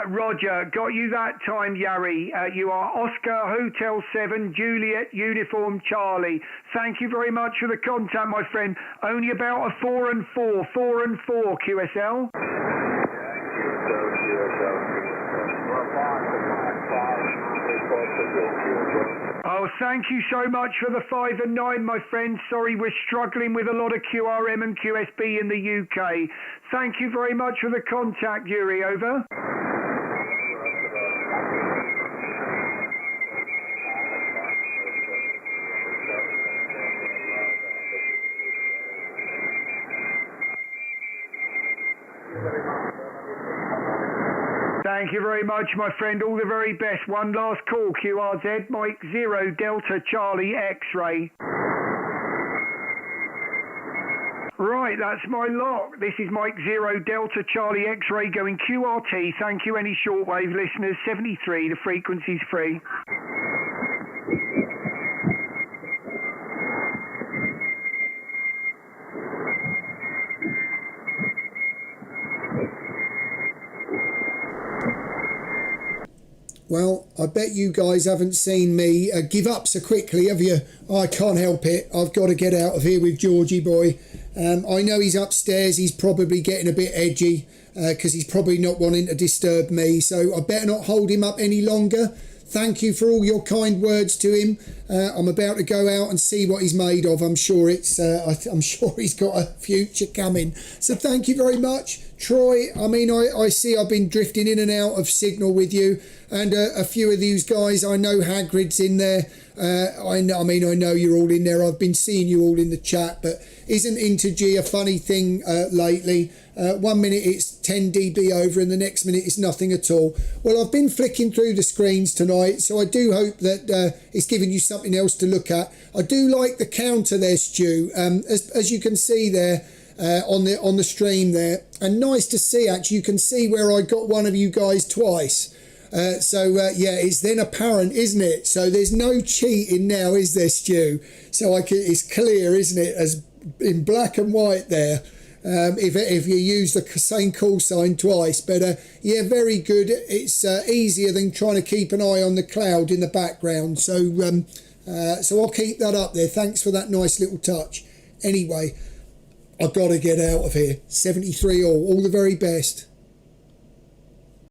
Roger, got you that time, Yari. You are Oscar Hotel 7 Juliet Uniform Charlie. Thank you very much for the contact, my friend. Only about a 4 and 4 QSL. Oh, thank you so much for the 5 and 9, my friend. Sorry, we're struggling with a lot of QRM and QSB in the UK. Thank you very much for the contact, Yuri, over. Thank you very much, my friend. All the very best. One last call, QRZ, Mike 0 Delta Charlie X-ray. Right, that's my lock. This is Mike 0 Delta Charlie X-ray going QRT. Thank you, any shortwave listeners. 73, the frequency's free. Well, I bet you guys haven't seen me give up so quickly, have you? I can't help it. I've got to get out of here with Georgie boy. I know he's upstairs. He's probably getting a bit edgy because he's probably not wanting to disturb me. So I better not hold him up any longer. Thank you for all your kind words to him. I'm about to go out and see what he's made of. I'm sure I'm sure he's got a future coming. So thank you very much. Troy, I mean, I see I've been drifting in and out of signal with you, and a few of these guys, I know Hagrid's in there. I know you're all in there. I've been seeing you all in the chat, but isn't Interg a funny thing lately? 1 minute it's 10 dB over and the next minute it's nothing at all. Well, I've been flicking through the screens tonight, so I do hope that it's giving you something else to look at. I do like the counter there, Stu, as you can see there on the stream there, and nice to see actually. You can see where I got one of you guys twice. Yeah, it's then apparent, isn't it? So there's no cheating now, is there, Stu? So it's clear, isn't it, as in black and white there, if you use the same call sign twice. But yeah, very good. It's easier than trying to keep an eye on the cloud in the background. So I'll keep that up there. Thanks for that nice little touch. Anyway, I've got to get out of here. 73 all the very best.